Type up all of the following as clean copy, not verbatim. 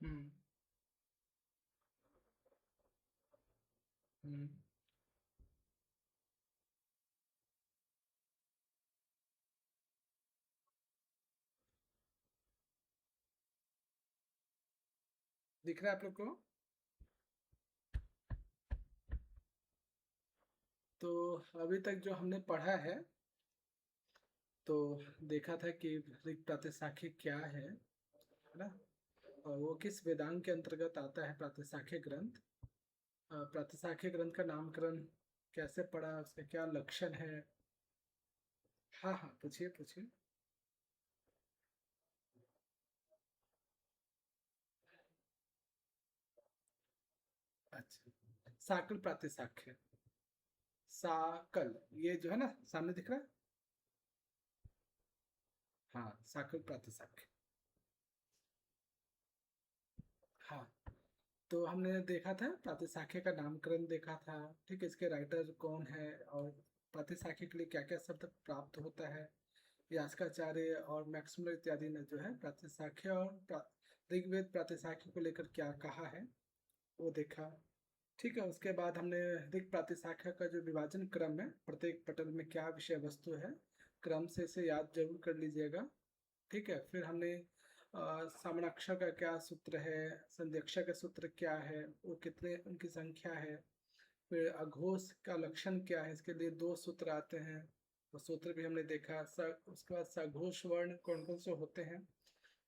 हम्म। हम्म। दिख रहा है आप लोग को? तो अभी तक जो हमने पढ़ा तो देखा था कि ऋग प्रातिशाख्य क्या है ना? और वो किस वेदांग के अंतर्गत आता है प्रातिशाख्य ग्रंथ। प्रातिशाख्य ग्रंथ का नामकरण कैसे पड़ा, उसका क्या लक्षण है? हाँ हाँ, पूछिए पूछिए। अच्छा, साकल प्रातिशाख्य। साकल, ये जो है ना सामने दिख रहा है। हाँ, साकल प्रातिशाख्य। हाँ, तो हमने देखा था प्रातिशाख्य का नामकरण देखा था। ठीक है, इसके राइटर कौन है और प्रातिशाख्य के लिए क्या क्या शब्द प्राप्त होता है। यास्काचार्य और मैक्समुलर इत्यादि ने जो है प्रातिशाख्य और ऋग्वेद प्रातिशाख्य को लेकर क्या कहा है वो देखा। ठीक है, उसके बाद हमने ऋग प्रातिशाख्य का जो विभाजन क्रम है, प्रत्येक पटल में क्या विषय वस्तु है, क्रम से इसे याद जरूर कर लीजिएगा। ठीक है, फिर हमने सामणाक्षर का क्या सूत्र है, संध्यक्षर का सूत्र क्या है, वो कितने उनकी संख्या है। फिर अघोष का लक्षण क्या है, इसके लिए दो सूत्र आते हैं, वो सूत्र भी हमने देखा। उसके बाद सघोष वर्ण कौन कौन से होते हैं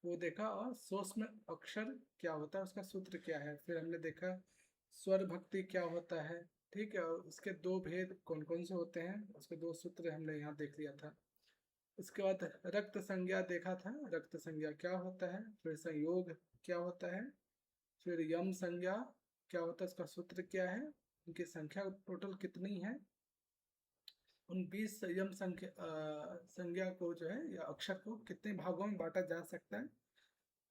वो देखा, और सूक्ष्म अक्षर क्या होता है, उसका सूत्र क्या है। फिर हमने देखा स्वर भक्ति क्या होता है। ठीक है, और उसके दो भेद कौन कौन से होते हैं, उसके दो सूत्र हमने यहाँ देख लिया था। उसके बाद रक्त संज्ञा देखा था, रक्त संज्ञा क्या होता है। फिर संयोग क्या होता है। फिर यम संज्ञा क्या होता है, उसका सूत्र क्या है, उनकी संख्या टोटल कितनी है, उन 20 यम संख्या संज्ञा को जो है या अक्षर को कितने भागों में बांटा जा सकता है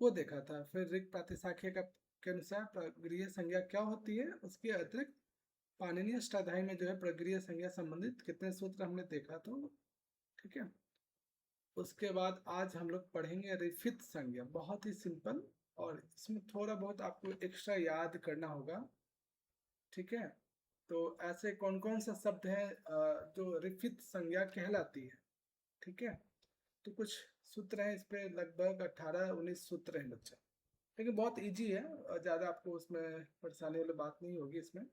वो देखा था। फिर ऋग प्रातिशाख्य का के अनुसार प्रगृह्य संज्ञा क्या होती है, उसके अतिरिक्त पाणिनीय अष्टाध्यायी में जो है प्रगृह्य संज्ञा संबंधित कितने सूत्र हमने देखा। तो ठीक है, उसके बाद आज हम लोग पढ़ेंगे रिफित संज्ञा, बहुत ही सिंपल, और इसमें थोड़ा बहुत आपको एक्स्ट्रा याद करना होगा। ठीक है, तो ऐसे कौन कौन सा शब्द है जो रिफित संज्ञा कहलाती है। ठीक है, तो कुछ सूत्र हैं इस पे, लगभग 18-19 सूत्र हैं बच्चा। लेकिन बहुत इजी है और ज़्यादा आपको उसमें परेशानी वाली बात नहीं होगी इसमें।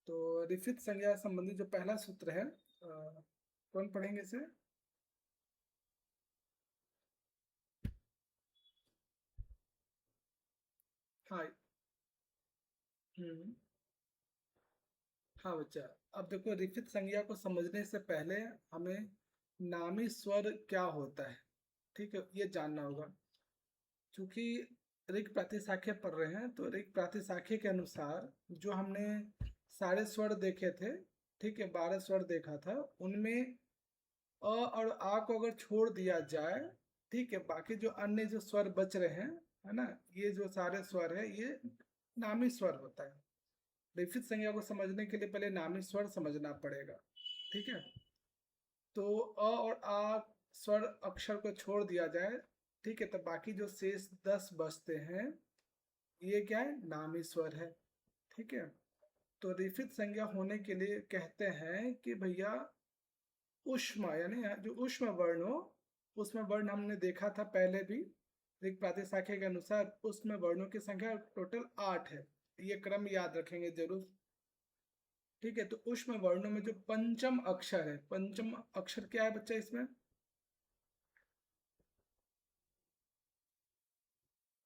तो रिफित संज्ञा संबंधी जो पहला सूत्र है, कौन पढ़ेंगे इसे? हाँ। हम्म। हाँ बच्चा, अब देखो रिफित संज्ञा को समझने से पहले हमें नामी स्वर क्या होता है, ठीक है, ये जानना होगा। क्योंकि ऋग प्रातिशाख्य पढ़ रहे हैं, तो ऋग प्रातिशाख्य के अनुसार जो हमने सारे स्वर देखे थे, ठीक है, 12 स्वर देखा था, उनमें अ और आ को अगर छोड़ दिया जाए, ठीक है, बाकी जो अन्य जो स्वर बच रहे हैं, है ना, ये जो सारे स्वर है ये नामी स्वर होता है। लिखित संज्ञा को समझने के लिए पहले नामी स्वर समझना पड़ेगा। ठीक है, तो अ और आ स्वर अक्षर को छोड़ दिया जाए, ठीक है, तो बाकी जो शेष 10 बचते हैं ये क्या है, नामी स्वर है। ठीक है, तो रिफित संज्ञा होने के लिए कहते हैं कि भैया उष्मा, यानी जो उष्म वर्ण हो, उसमें वर्ण हमने देखा था पहले भी, ऋग प्रातिशाख्य के अनुसार उसमें वर्णों की संख्या टोटल 8 है। ये क्रम याद रखेंगे जरूर। ठीक है, तो उष्म वर्णों में जो पंचम अक्षर है, पंचम अक्षर क्या है बच्चा इसमें?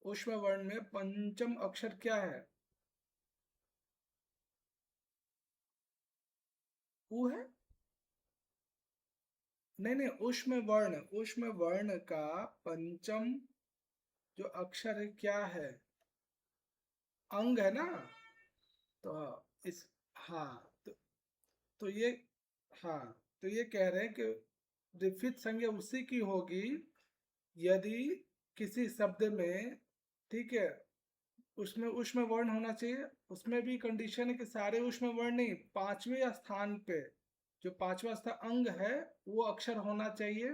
उष्म वर्ण में पंचम अक्षर क्या है? ऊ है? नहीं नहीं, उष्म वर्ण का पंचम जो अक्षर है क्या है? अंग है ना? तो इस, हाँ, तो ये, हाँ, तो ये कह रहे हैं कि विपरीत संज्ञा उसी की होगी यदि किसी शब्द में, ठीक है, उसमें उष्म वर्ण होना चाहिए। उसमें भी कंडीशन है कि सारे उष्म वर्ण नहीं, पांचवें स्थान पे जो पांचवा स्थान अंग है वो अक्षर होना चाहिए।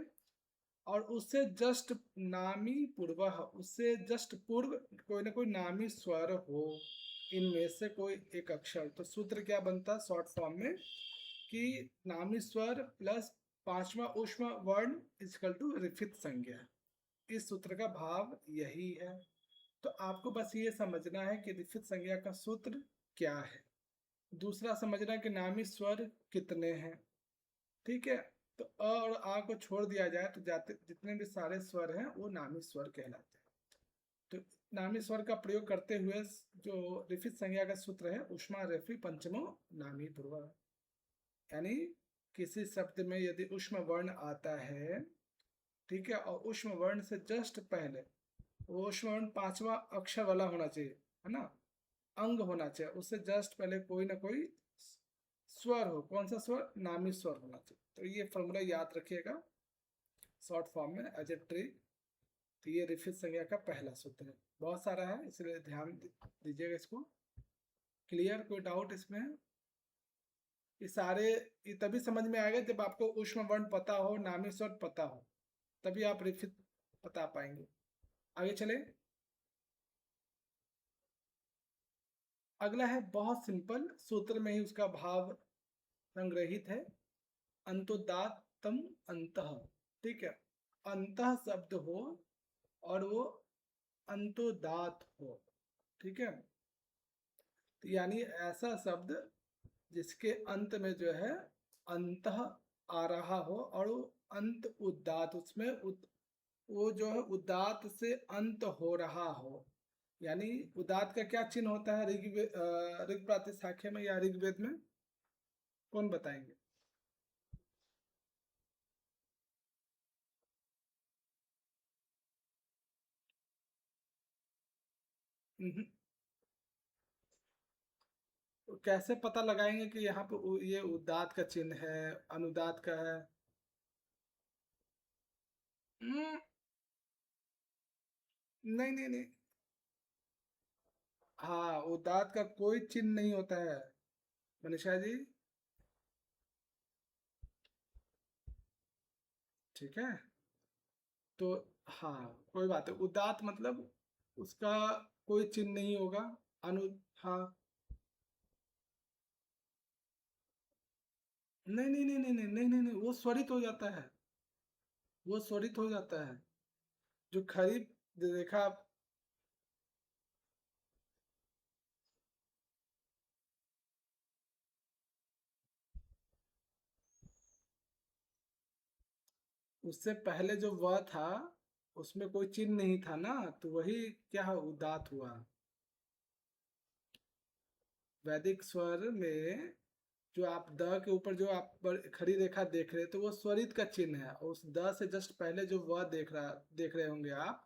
और उससे जस्ट नामी पूर्व, उससे जस्ट पूर्व कोई ना कोई नामी स्वर हो, इनमें से कोई एक अक्षर। तो सूत्र क्या बनता शॉर्ट फॉर्म में कि नामी स्वर प्लस पांचवा ऊष्म वर्ण इजकल टू रिफित संज्ञा। इस सूत्र का भाव यही है। तो आपको बस ये समझना है कि रिफित संज्ञा का सूत्र क्या है। दूसरा समझना कि नामी स्वर कितने हैं। ठीक है। तो अ और आ को छोड़ दिया जाए तो जाते जितने भी सारे स्वर हैं वो नामी स्वर कहलाते हैं। तो नामी स्वर का प्रयोग करते हुए जो रिफित संज्ञा का सूत्र है उष्मा रेफी पंचमो नामी पूर्व। यानी किसी शब्द में यदि उष्म वर्ण आता है, ठीक है, और उष्म वर्ण से जस्ट पहले वो उष्म वर्ण पांचवा अक्षर वाला होना चाहिए, है ना, अंग होना चाहिए, उससे जस्ट पहले कोई ना कोई स्वर हो। कौन सा स्वर? नामी स्वर होना चाहिए। तो ये फॉर्मूला याद रखिएगा शॉर्ट फॉर्म में एज ए ट्रिक। तो ये रिफित संज्ञा का पहला सूत्र है। बहुत सारा है इसलिए ध्यान दीजिएगा इसको। क्लियर? कोई डाउट इसमें? ये सारे ये तभी समझ में आएगा जब आपको उष्म वर्ण पता हो, नामी स्वर पता हो, तभी आप रिफित बता पाएंगे। आगे चले। अगला है बहुत सिंपल, सूत्र में ही उसका भाव संग्रहित है। अंतोदात्तम अंतः। ठीक है। अंतः शब्द हो और वो अंतोदात हो। ठीक है। तो यानी ऐसा शब्द जिसके अंत में जो है अंतः आ रहा हो और वो अंत उदात, उसमें वो जो है उदात से अंत हो रहा हो। यानी उदात का क्या चिन्ह होता है ऋग प्रातिशाख्य में या ऋग्वेद में? कौन बताएंगे? हम्म। तो कैसे पता लगाएंगे कि यहाँ पे ये उदात का चिन्ह है, अनुदात का है? हम्म, नहीं नहीं नहीं। हाँ, उदात का कोई चिन्ह नहीं होता है मनीषा जी। ठीक है। तो हाँ, कोई बात है, उदात मतलब उसका कोई चिन्ह नहीं होगा। अनु हाँ, नहीं नहीं नहीं नहीं नहीं नहीं नहीं नहीं, वो स्वरित हो जाता है। वो स्वरित हो जाता है। जो खरीफ देखा आप, उससे पहले जो वह था उसमें कोई चिन्ह नहीं था ना, तो वही क्या उदात हुआ। वैदिक स्वर में जो आप द के ऊपर जो आप खड़ी रेखा देख रहे हैं तो वो स्वरित का चिन्ह है, और उस द से जस्ट पहले जो वह देख रहे होंगे आप,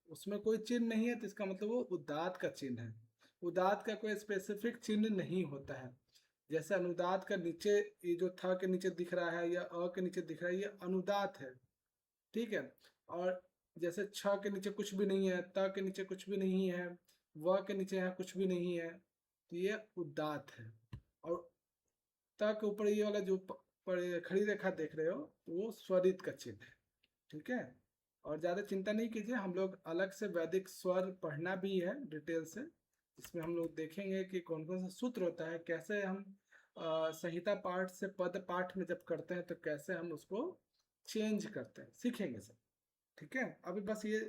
उसमें कोई चिन्ह नहीं है, तो इसका मतलब वो उदात का चिन्ह है। उदात का कोई स्पेसिफिक चिन्ह नहीं होता है। जैसे अनुदात का नीचे ये जो थ के नीचे दिख रहा है या अ के नीचे दिख रहा है, ये अनुदात है। ठीक है। और जैसे छ के नीचे कुछ भी नहीं है, त के नीचे कुछ भी नहीं है, व के नीचे है कुछ भी नहीं है, तो ये उदात है। और त के ऊपर ये वाला जो खड़ी रेखा देख रहे हो तो वो स्वरित का चिन्ह है। ठीक है। और ज़्यादा चिंता नहीं कीजिए, हम लोग अलग से वैदिक स्वर पढ़ना भी है डिटेल से, जिसमें हम लोग देखेंगे कि कौन कौन सा सूत्र होता है, कैसे हम संहिता पाठ से पद पाठ में जब करते हैं तो कैसे हम उसको चेंज करते हैं, सीखेंगे सब। ठीक है। अभी बस ये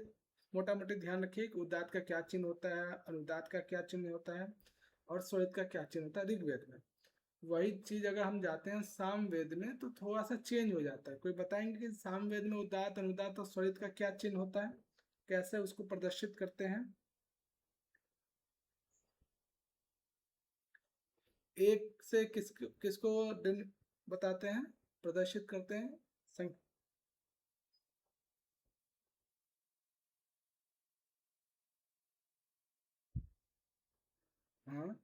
मोटा मोटी ध्यान रखिए कि उदात का क्या चिन्ह होता है, अनुदात का क्या चिन्ह होता है, और स्वरित का क्या चिन्ह होता है ऋग्वेद में। वही चीज अगर हम जाते हैं सामवेद में तो थोड़ा सा चेंज हो जाता है। कोई बताएंगे कि सामवेद में उदात अनुदात और स्वरित का क्या चिन्ह होता है, कैसे उसको प्रदर्शित करते हैं? एक से किसको दिन बताते हैं, प्रदर्शित करते हैं? संग... हाँ,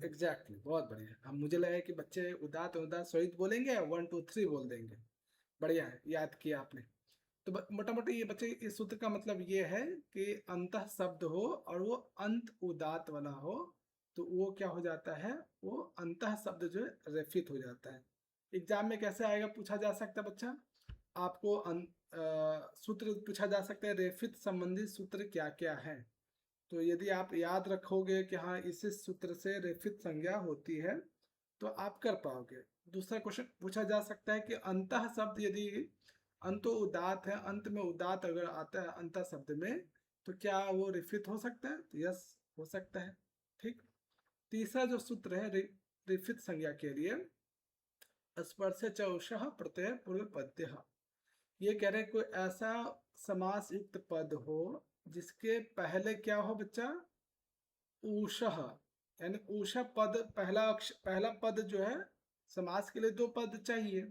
एग्जैक्टली, बहुत बढ़िया। अब मुझे लगा कि बच्चे उदात अनुदात स्वरित बोलेंगे, 1 2 3 बोल देंगे। बढ़िया है, याद किया आपने। तो मोटा मोटी ये बच्चे इस सूत्र का मतलब ये है कि अंतः शब्द हो और वो अंत उदात वाला हो, तो वो क्या हो जाता है, वो अंतः शब्द जो है रेफित हो जाता है। एग्जाम में कैसे आएगा पूछा जा सकता है बच्चा? आपको सूत्र पूछा जा सकता है, रेफित संबंधी सूत्र क्या क्या है। तो यदि आप याद रखोगे कि हाँ इस सूत्र से रेफित संज्ञा होती है तो आप कर पाओगे। दूसरा क्वेश्चन पूछा जा सकता है कि अंतः शब्द, यदि अंतो उदात है, अंत में उदात अगर आता है अंतः शब्द में, तो क्या वो रिफित हो सकता है? तो यस, हो सकता है। ठीक। तीसरा जो सूत्र है रिफित संज्ञा के लिए, स्पर्श चौशः प्रत्यय पूर्व पद्य। ये कह रहे हैं कोई ऐसा समास युक्त पद हो जिसके पहले क्या हो बच्चा, ऊषः, यानी ऊषा पद, पहला पद जो है, समास के लिए दो पद चाहिए।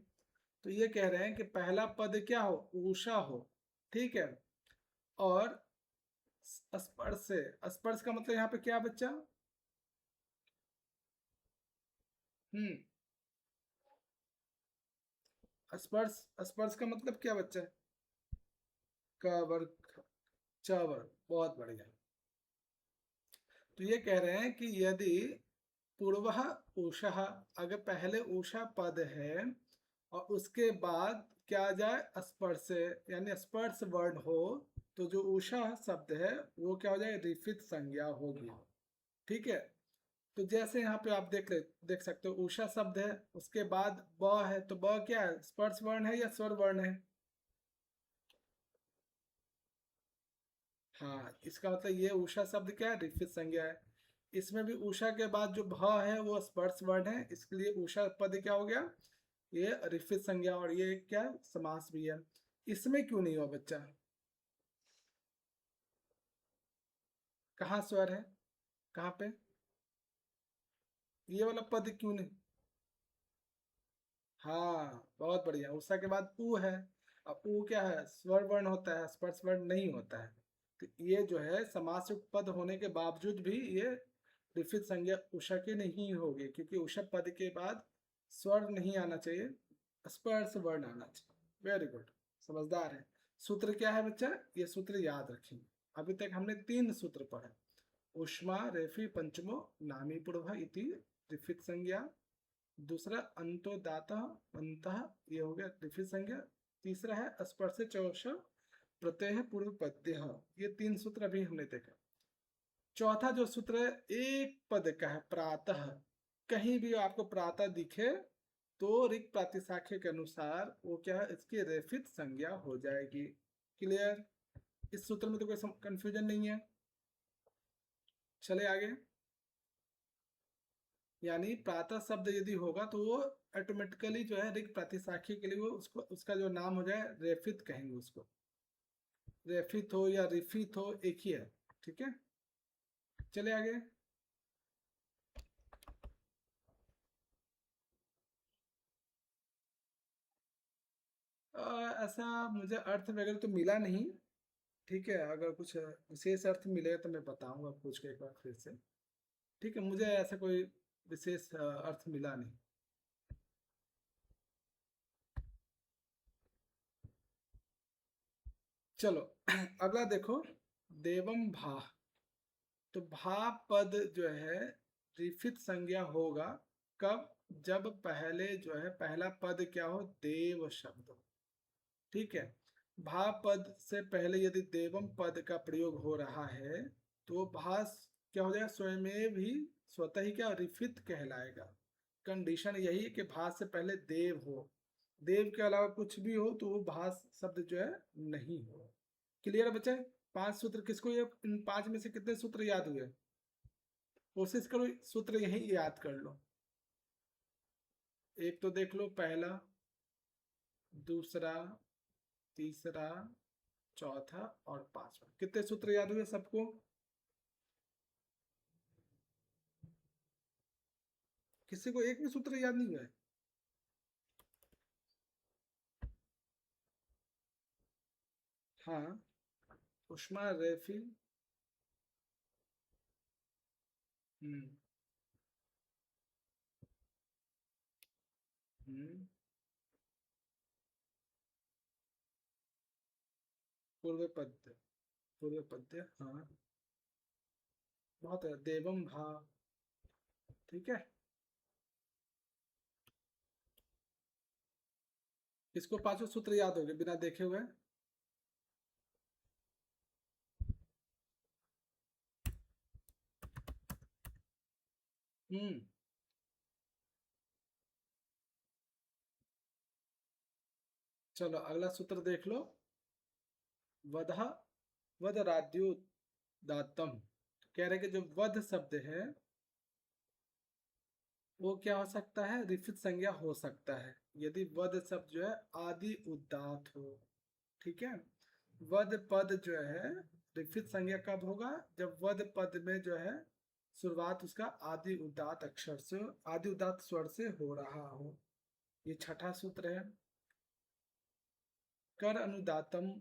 तो ये कह रहे हैं कि पहला पद क्या हो, ऊषा हो। ठीक है। और स्पर्श से, स्पर्श का मतलब यहाँ पे क्या बच्चा, हम्म, स्पर्श, स्पर्श का मतलब क्या बच्चा, कवर, चवर, बहुत बढ़िया। तो ये कह रहे हैं कि यदि पूर्व ऊषा, अगर पहले ऊषा पद है और उसके बाद क्या आ जाए स्पर्श, यानी स्पर्श वर्ड हो, तो जो ऊषा शब्द है वो क्या हो जाए, रिफित संज्ञा होगी। ठीक है। तो जैसे यहाँ पे आप देख सकते हो, ऊषा शब्द है, उसके बाद ब है, तो ब क्या है, स्पर्श वर्ण है या स्वर वर्ण है? हाँ, इसका मतलब ये उषा शब्द क्या है, रिफित संज्ञा है। इसमें भी उषा के बाद जो भ है वो स्पर्श वर्ण है, इसके लिए उषा पद क्या हो गया, ये रिफित संज्ञा, और ये क्या है, समास भी है। इसमें क्यों नहीं हुआ बच्चा, कहाँ स्वर है, कहाँ पे, ये वाला पद क्यों नहीं? हाँ, बहुत बढ़िया, उषा के बाद ऊ है। अब ऊ क्या है, स्वर वर्ण होता है, स्पर्श वर्ण नहीं होता है। तो ये जो है समास युक्त पद होने के बावजूद भी ये विपरीत संज्ञा उषा की नहीं होगी, क्योंकि उषा पद के बाद स्वर नहीं आना चाहिए, स्पर्श वर्ण आना चाहिए। वेरी गुड, समझदार है। सूत्र क्या है बच्चा, ये सूत्र याद रखेंगे। अभी तक हमने तीन सूत्र पढ़े, उष्मा रेफी पंचमो नामी पूर्व इति रिफित संज्ञा, दूसरा अंतोदात अंत, ये हो गया रिफित संज्ञा, तीसरा है स्पर्श चौश प्रत्यय पूर्व पद्य, ये तीन सूत्र अभी हमने देखा। चौथा जो सूत्र है एक पद का है, प्रातः, कहीं भी आपको प्रातः दिखे तो ऋक प्रातिशाख्य के अनुसार वो क्या है, इसकी रेफित संज्ञा हो जाएगी। क्लियर? इस सूत्र में तो कोई कंफ्यूजन नहीं है। चले आगे। यानी प्रातः शब्द यदि होगा तो वो ऑटोमेटिकली जो है ऋक प्रातिशाख्य के लिए वो उसको, उसका जो नाम हो जाए रेफित कहेंगे उसको। रेफित हो या रिफित हो एक ही है। ठीक है, चले आगे। ऐसा मुझे अर्थ वगैरह तो मिला नहीं। ठीक है, अगर कुछ विशेष अर्थ मिलेगा तो मैं बताऊंगा पूछ के एक बार फिर से। ठीक है, मुझे ऐसा कोई विशेष अर्थ मिला नहीं। चलो अगला देखो, देवम भा। तो भा पद जो है रिफित संज्ञा होगा कब, जब पहले जो है पहला पद क्या हो, देव शब्द हो। ठीक है। भा पद से पहले यदि देवम पद का प्रयोग हो रहा है तो भास क्या हो जाएगा, स्वयं भी स्वतः ही क्या रिफित कहलाएगा। कंडीशन यही है कि भास से पहले देव हो, देव के अलावा कुछ भी हो तो वो भास शब्द जो है नहीं हो। क्लियर है बच्चे? पांच सूत्र किसको, ये इन पांच में से कितने सूत्र याद हुए? कोशिश करो सूत्र यही याद कर लो। एक तो देख लो, पहला, दूसरा, तीसरा, चौथा और पांचवा, कितने सूत्र याद हुए सबको? किसी को एक भी सूत्र याद नहीं हुआ है? हाँ, उष्मा रेफी, हम्म, हम्म, पूर्व पद्य, पूर्व पद्य, हाँ, बहुत है, देवम भा। ठीक है, किसको पांचों सूत्र याद हो गए बिना देखे हुए? हम्म। चलो अगला सूत्र देख लो। वध, वध दातम। कह रहे कि जो वध शब्द है वो क्या हो सकता है? रिफित संज्ञा हो सकता है यदि वध शब्द जो है आदि उदात हो। ठीक है। वध पद जो है रिफित संज्ञा कब होगा? जब वध पद में जो है शुरुआत उसका आदि उदात अक्षर से, आदि उदात स्वर से हो रहा हो। ये छठा सूत्र है। कर अनुदातम,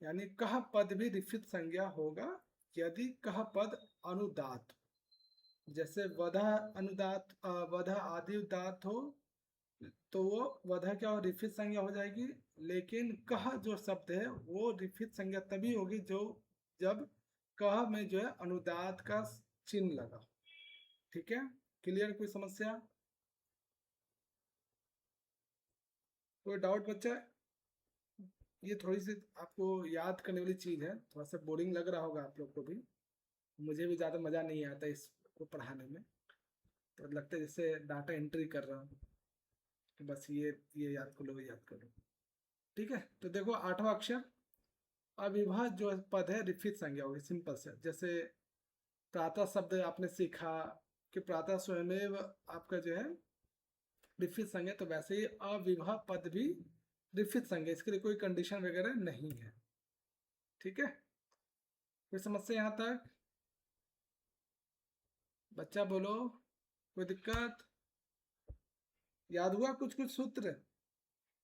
यानी कह पद भी रिफित संज्ञा होगा यदि कह पद अनुदात, जैसे वधा अनुदात, वधा आदि उदात हो तो वो वधा क्या हो? रिफित संज्ञा हो जाएगी। लेकिन कह जो शब्द है वो रिफित संज्ञा तभी होगी जो जब कह में जो है अनुदात का चिन्ह लगा। ठीक है। क्लियर? कोई समस्या? कोई डाउट बच्चा? ये थोड़ी सी आपको याद करने वाली चीज है, थोड़ा सा बोरिंग लग रहा होगा आप लोग को भी। मुझे भी ज़्यादा मज़ा नहीं आता इसको पढ़ाने में। तो लगता है जैसे डाटा एंट्री कर रहा हूँ। तो बस ये याद कर लो, याद कर लो। ठीक है। तो देखो आठवां अक्षर अविभा जो पद है रिफित संज्ञा होगी, सिंपल से। जैसे प्रातः शब्द आपने सीखा कि प्रातः स्वयमेव आपका जो है रिफित संज्ञा, तो वैसे ही अविभा पद भी रिफित संज्ञा, इसके लिए कोई कंडीशन वगैरह नहीं है। ठीक है। कोई समस्या यहाँ तक? बच्चा बोलो, कोई दिक्कत? याद हुआ कुछ कुछ सूत्र?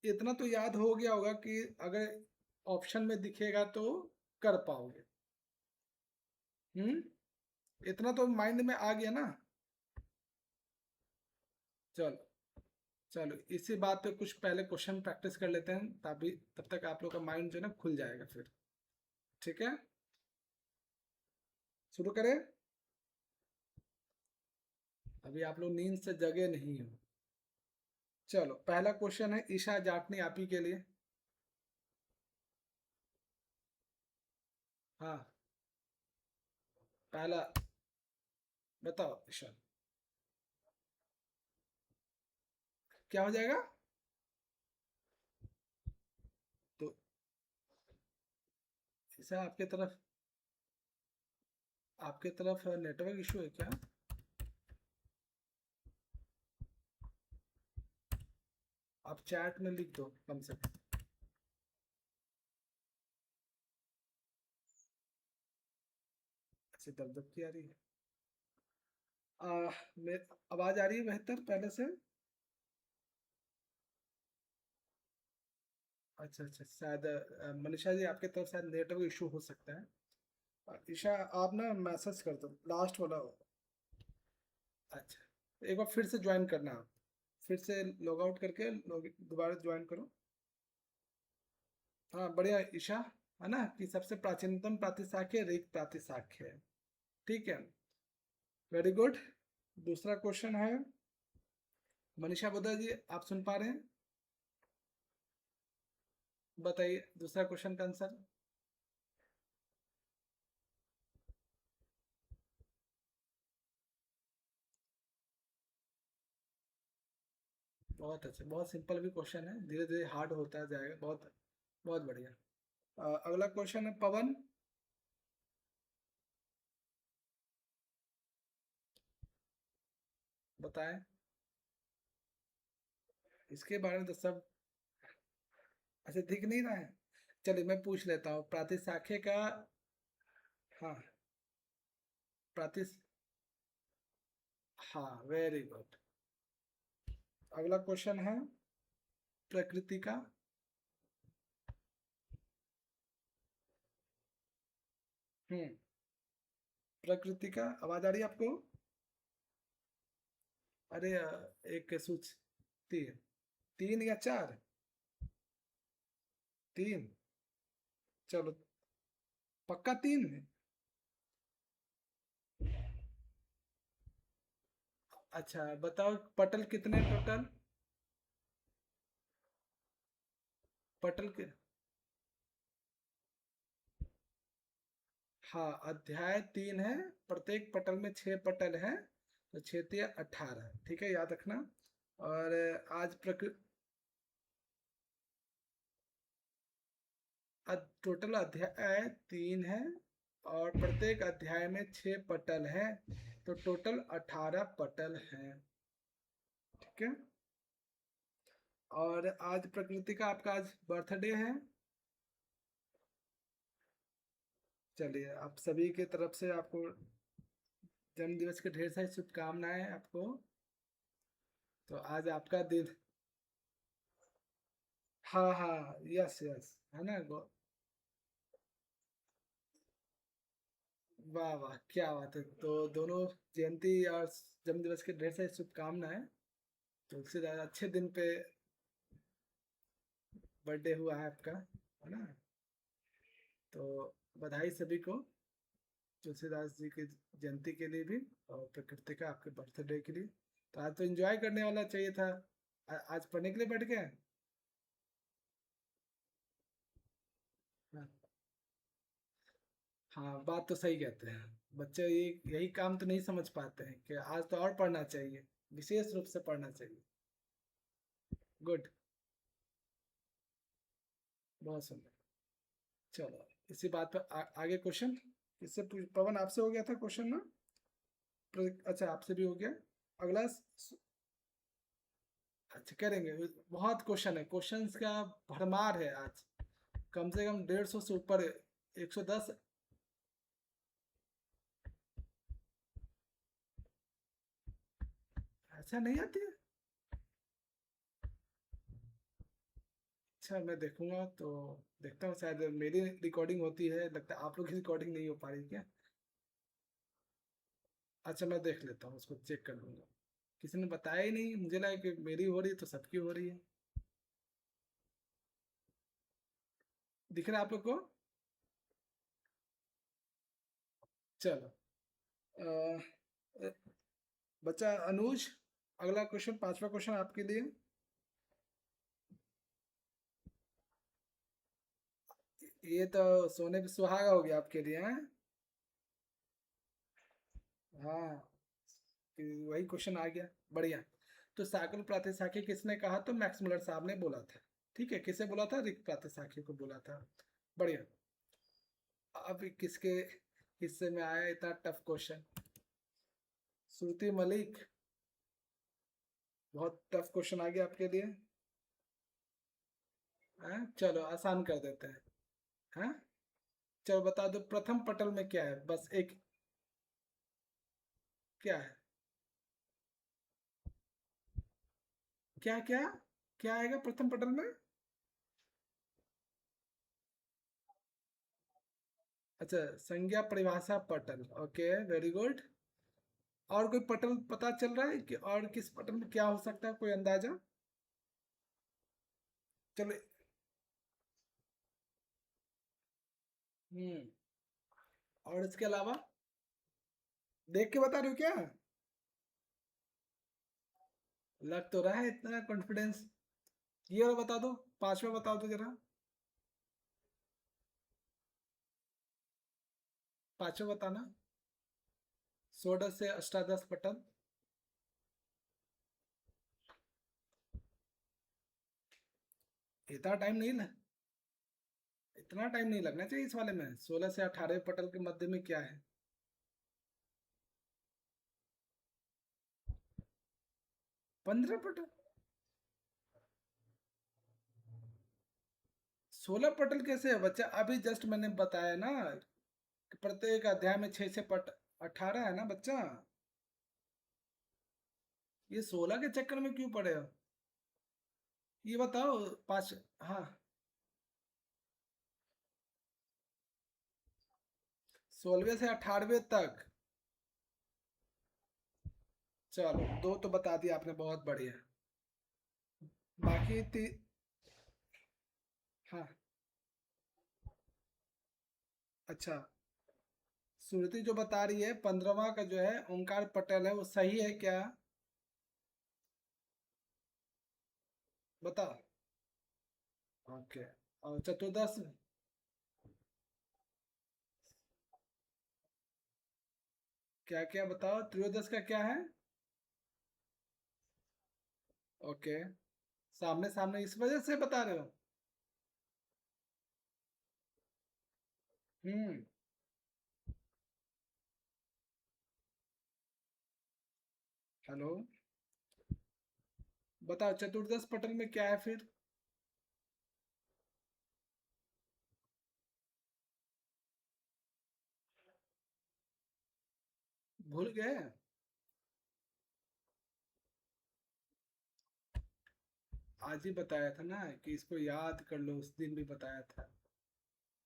इतना तो याद हो गया होगा कि अगर ऑप्शन में दिखेगा तो कर पाओगे। इतना तो माइंड में आ गया ना? चलो, चलो इसी बात पे कुछ पहले क्वेश्चन प्रैक्टिस कर लेते हैं, तभी तब तक आप लोग का माइंड जो है ना खुल जाएगा फिर। ठीक है, शुरू करें? अभी आप लोग नींद से जगे नहीं हो। चलो पहला क्वेश्चन है ईशा जाटनी आप ही के लिए। हाँ, पहला बताओ ईशा, क्या हो जाएगा? तो ईशा आपके तरफ नेटवर्क इशू है क्या? आप चैट में लिख दो कम से कम। अच्छी दब दब की आ रही है। आवाज आ रही है बेहतर पहले से? अच्छा अच्छा, शायद मनीषा जी आपके तरफ शायद नेटवर्क इशू हो सकता है। ईशा आप ना मैसेज कर दो लास्ट वाला। अच्छा, एक बार फिर से ज्वाइन करना आप, फिर से लॉग आउट करके दोबारा ज्वाइन करो। हाँ बढ़िया ईशा, है ना कि सबसे प्राचीनतम प्रातिशाख्य ऋग प्रातिशाख्य है। ठीक है, वेरी गुड। दूसरा क्वेश्चन है, मनीषा बोधा जी आप सुन पा रहे हैं? बताइए दूसरा क्वेश्चन का आंसर। बहुत अच्छा, बहुत सिंपल भी क्वेश्चन है, धीरे धीरे हार्ड होता जाएगा। बहुत बहुत बढ़िया। अगला क्वेश्चन है पवन। बताएं, इसके बारे में तो सब। अच्छा, दिख नहीं रहा है? चलिए मैं पूछ लेता हूँ प्रातिशाख्य का। हाँ, प्रातिश हाँ, वेरी गुड। अगला क्वेश्चन है प्रकृति का। हम्म, प्रकृति का आवाज आ रही है आपको? अरे एक सूचती है। तीन या चार? तीन? चलो, पक्का तीन है? अच्छा बताओ, पटल कितने टोटल? पटल के, हाँ अध्याय 3 है, प्रत्येक पटल में 6 पटल हैं, तो 6 × 18, ठीक है, याद रखना। और आज टोटल अध्याय 3 है, और प्रत्येक अध्याय में 6 पटल हैं, तो टोटल 18 पटल हैं, ठीक है। और आज प्रकृति का आपका आज बर्थडे है। चलिए, आप सभी के तरफ से आपको जन्मदिवस की ढेर सारी शुभकामनाएं आपको। तो आज आपका दिन, हाँ हाँ, यस यस, है ना, वाह वाह, क्या बात है। तो दोनों जयंती और जन्मदिवस की ढेर सारी शुभकामनाएं। तो उससे ज़्यादा अच्छे दिन पे बर्थडे हुआ है आपका, है ना। तो बधाई सभी को, तुलसीदास जी की जयंती के लिए भी, और प्रकृति का आपके बर्थडे के लिए। तो आज तो एंजॉय करने वाला चाहिए था, आज पढ़ने के लिए बैठ गए। हाँ हाँ, बात तो सही कहते हैं। बच्चे यही काम तो नहीं समझ पाते हैं कि आज तो और पढ़ना चाहिए, विशेष रूप से पढ़ना चाहिए। गुड, बहुत सुंदर। चलो, इसी बात पर आगे क्वेश्चन इससे पवन आपसे हो गया था क्वेश्चन ना, अच्छा आपसे भी हो गया। अगला अच्छा करेंगे, बहुत क्वेश्चन है, क्वेश्चंस का भरमार है आज, कम से कम 150 से ऊपर है, 110। अच्छा नहीं आती है, अच्छा मैं देखूंगा तो, देखता हूँ, शायद मेरी रिकॉर्डिंग होती है, लगता है आप लोग की रिकॉर्डिंग नहीं हो पा रही क्या। अच्छा मैं देख लेता हूँ, उसको चेक कर लूंगा। किसी ने बताया ही नहीं, मुझे लगा कि मेरी हो रही है तो सबकी हो रही है। दिख रहा है आप लोग को। चलो, अ, बच्चा अनुज, अगला क्वेश्चन, पांचवा क्वेश्चन आपके लिए। ये तो सोने पे सुहागा हो गया आपके लिए, हैं। हाँ, कि वही क्वेश्चन आ गया, बढ़िया। तो साकुल प्रातिशाख्य किसने कहा, तो मैक्स मुलर साहब ने बोला था, ठीक है, किसे बोला था, रिक प्रातिशाख्य को बोला था, बढ़िया। अब किसके हिस्से में आया इतना टफ क्वेश्चन, श्रुति मलिक, बहुत टफ क्वेश्चन आ गया आपके लिए, हैं, चलो आसान कर देते हैं, हैं। चलो बता दो, प्रथम पटल में क्या है, बस एक, क्या है, क्या क्या, क्या आएगा प्रथम पटल में। अच्छा, संज्ञा परिभाषा पटल, ओके वेरी गुड। और कोई पटल पता चल रहा है कि और किस पटल में क्या हो सकता है, कोई अंदाजा। चलो, हम्म, और इसके अलावा देख के बता रहे हो क्या, लग तो रहा है इतना कॉन्फिडेंस। ये और बता दो, पांचवा बताओ तो जरा, पांचवा बताना, षोडश से अष्टादश पटल। इतना टाइम नहीं लग, इतना टाइम नहीं लगना चाहिए इस वाले में, 16 से 18 पटल के मध्य में क्या है। 15 पटल, 16 पटल कैसे है बच्चा, अभी जस्ट मैंने बताया ना कि प्रत्येक अध्याय में 6 6 पट, 18 है ना बच्चा। ये 16 के चक्कर में क्यों पड़े हो, ये बताओ। पांच, हाँ, 16वें से 18वें तक। चलो, दो तो बता दिया आपने, बहुत बढ़िया। बाकी हाँ, अच्छा, श्रुति जो बता रही है 15वां का जो है ओंकार पटेल है, वो सही है क्या, बताओ। ओके। और चतुर्दश, क्या क्या बताओ, त्रयोदश का क्या है? ओके। सामने सामने इस वजह से बता रहे हो? हम्म। हेलो। बताओ चतुर्दश पटल में क्या है फिर? भूल गए? आज ही बताया था ना कि इसको याद कर लो, उस दिन भी बताया था।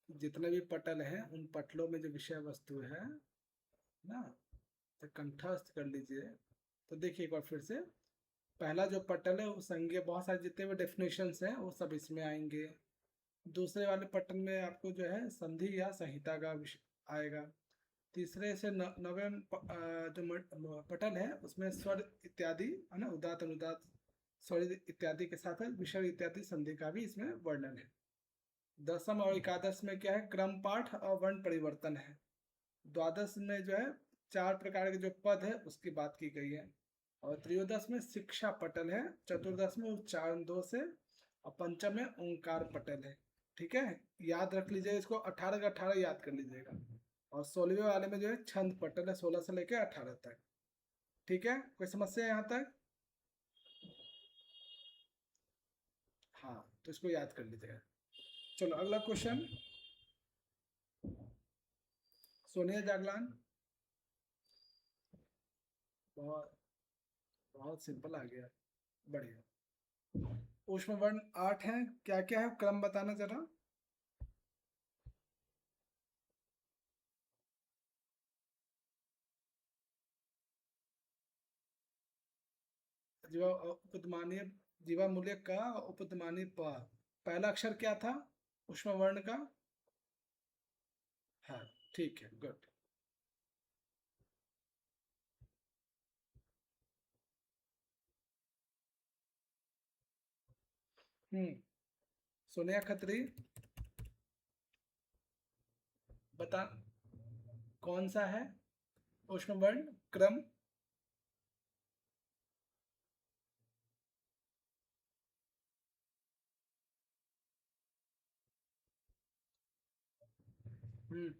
जितने भी पटल हैं उन पटलों में जो विषय वस्तु है ना, तो कंठस्थ कर लीजिए। तो देखिए एक बार फिर से, पहला जो पटल है वो संज्ञा, बहुत सारे जितने भी डेफिनेशंस हैं वो सब इसमें आएंगे। दूसरे वाले पटल में आपको जो है संधि या संहिता का विषय आएगा। तीसरे से नवें जो पटल है उसमें स्वर इत्यादि है ना, उदात अनुदात स्वर इत्यादि के साथ विषय इत्यादि संधि का भी इसमें वर्णन है। दसम और एकादश में क्या है, क्रम पाठ और वर्ण परिवर्तन है। द्वादश में जो है चार प्रकार के जो पद है उसकी बात की गई है। और त्रयोदश में शिक्षा पटल है। चतुर्दश में उच्चारण दोष है। और पंचम में ओंकार पटल है। ठीक है, याद रख लीजिए इसको, 18 का 18 याद कर लीजिएगा। और 16वें वाले में जो है छंद पटल है, 16 से लेकर 18 तक। ठीक है, कोई समस्या यहाँ तक? हाँ, तो इसको याद कर लीजिएगा। चलो अगला क्वेश्चन। सोनिया जागलान। बहुत बहुत सिंपल आ गया। बढ़िया। ऊष्म वर्ण 8 है, क्या क्या है क्रम बताना जरा। जीवा उपदमानीय, जीवा मूल्य का, उपदमानीय प। पहला अक्षर क्या था ऊष्म वर्ण का? हाँ, ठीक है, गुड। हम्म। सोनिया खत्री, बता, कौन सा है ऊष्म वर्ण क्रम? हम्म।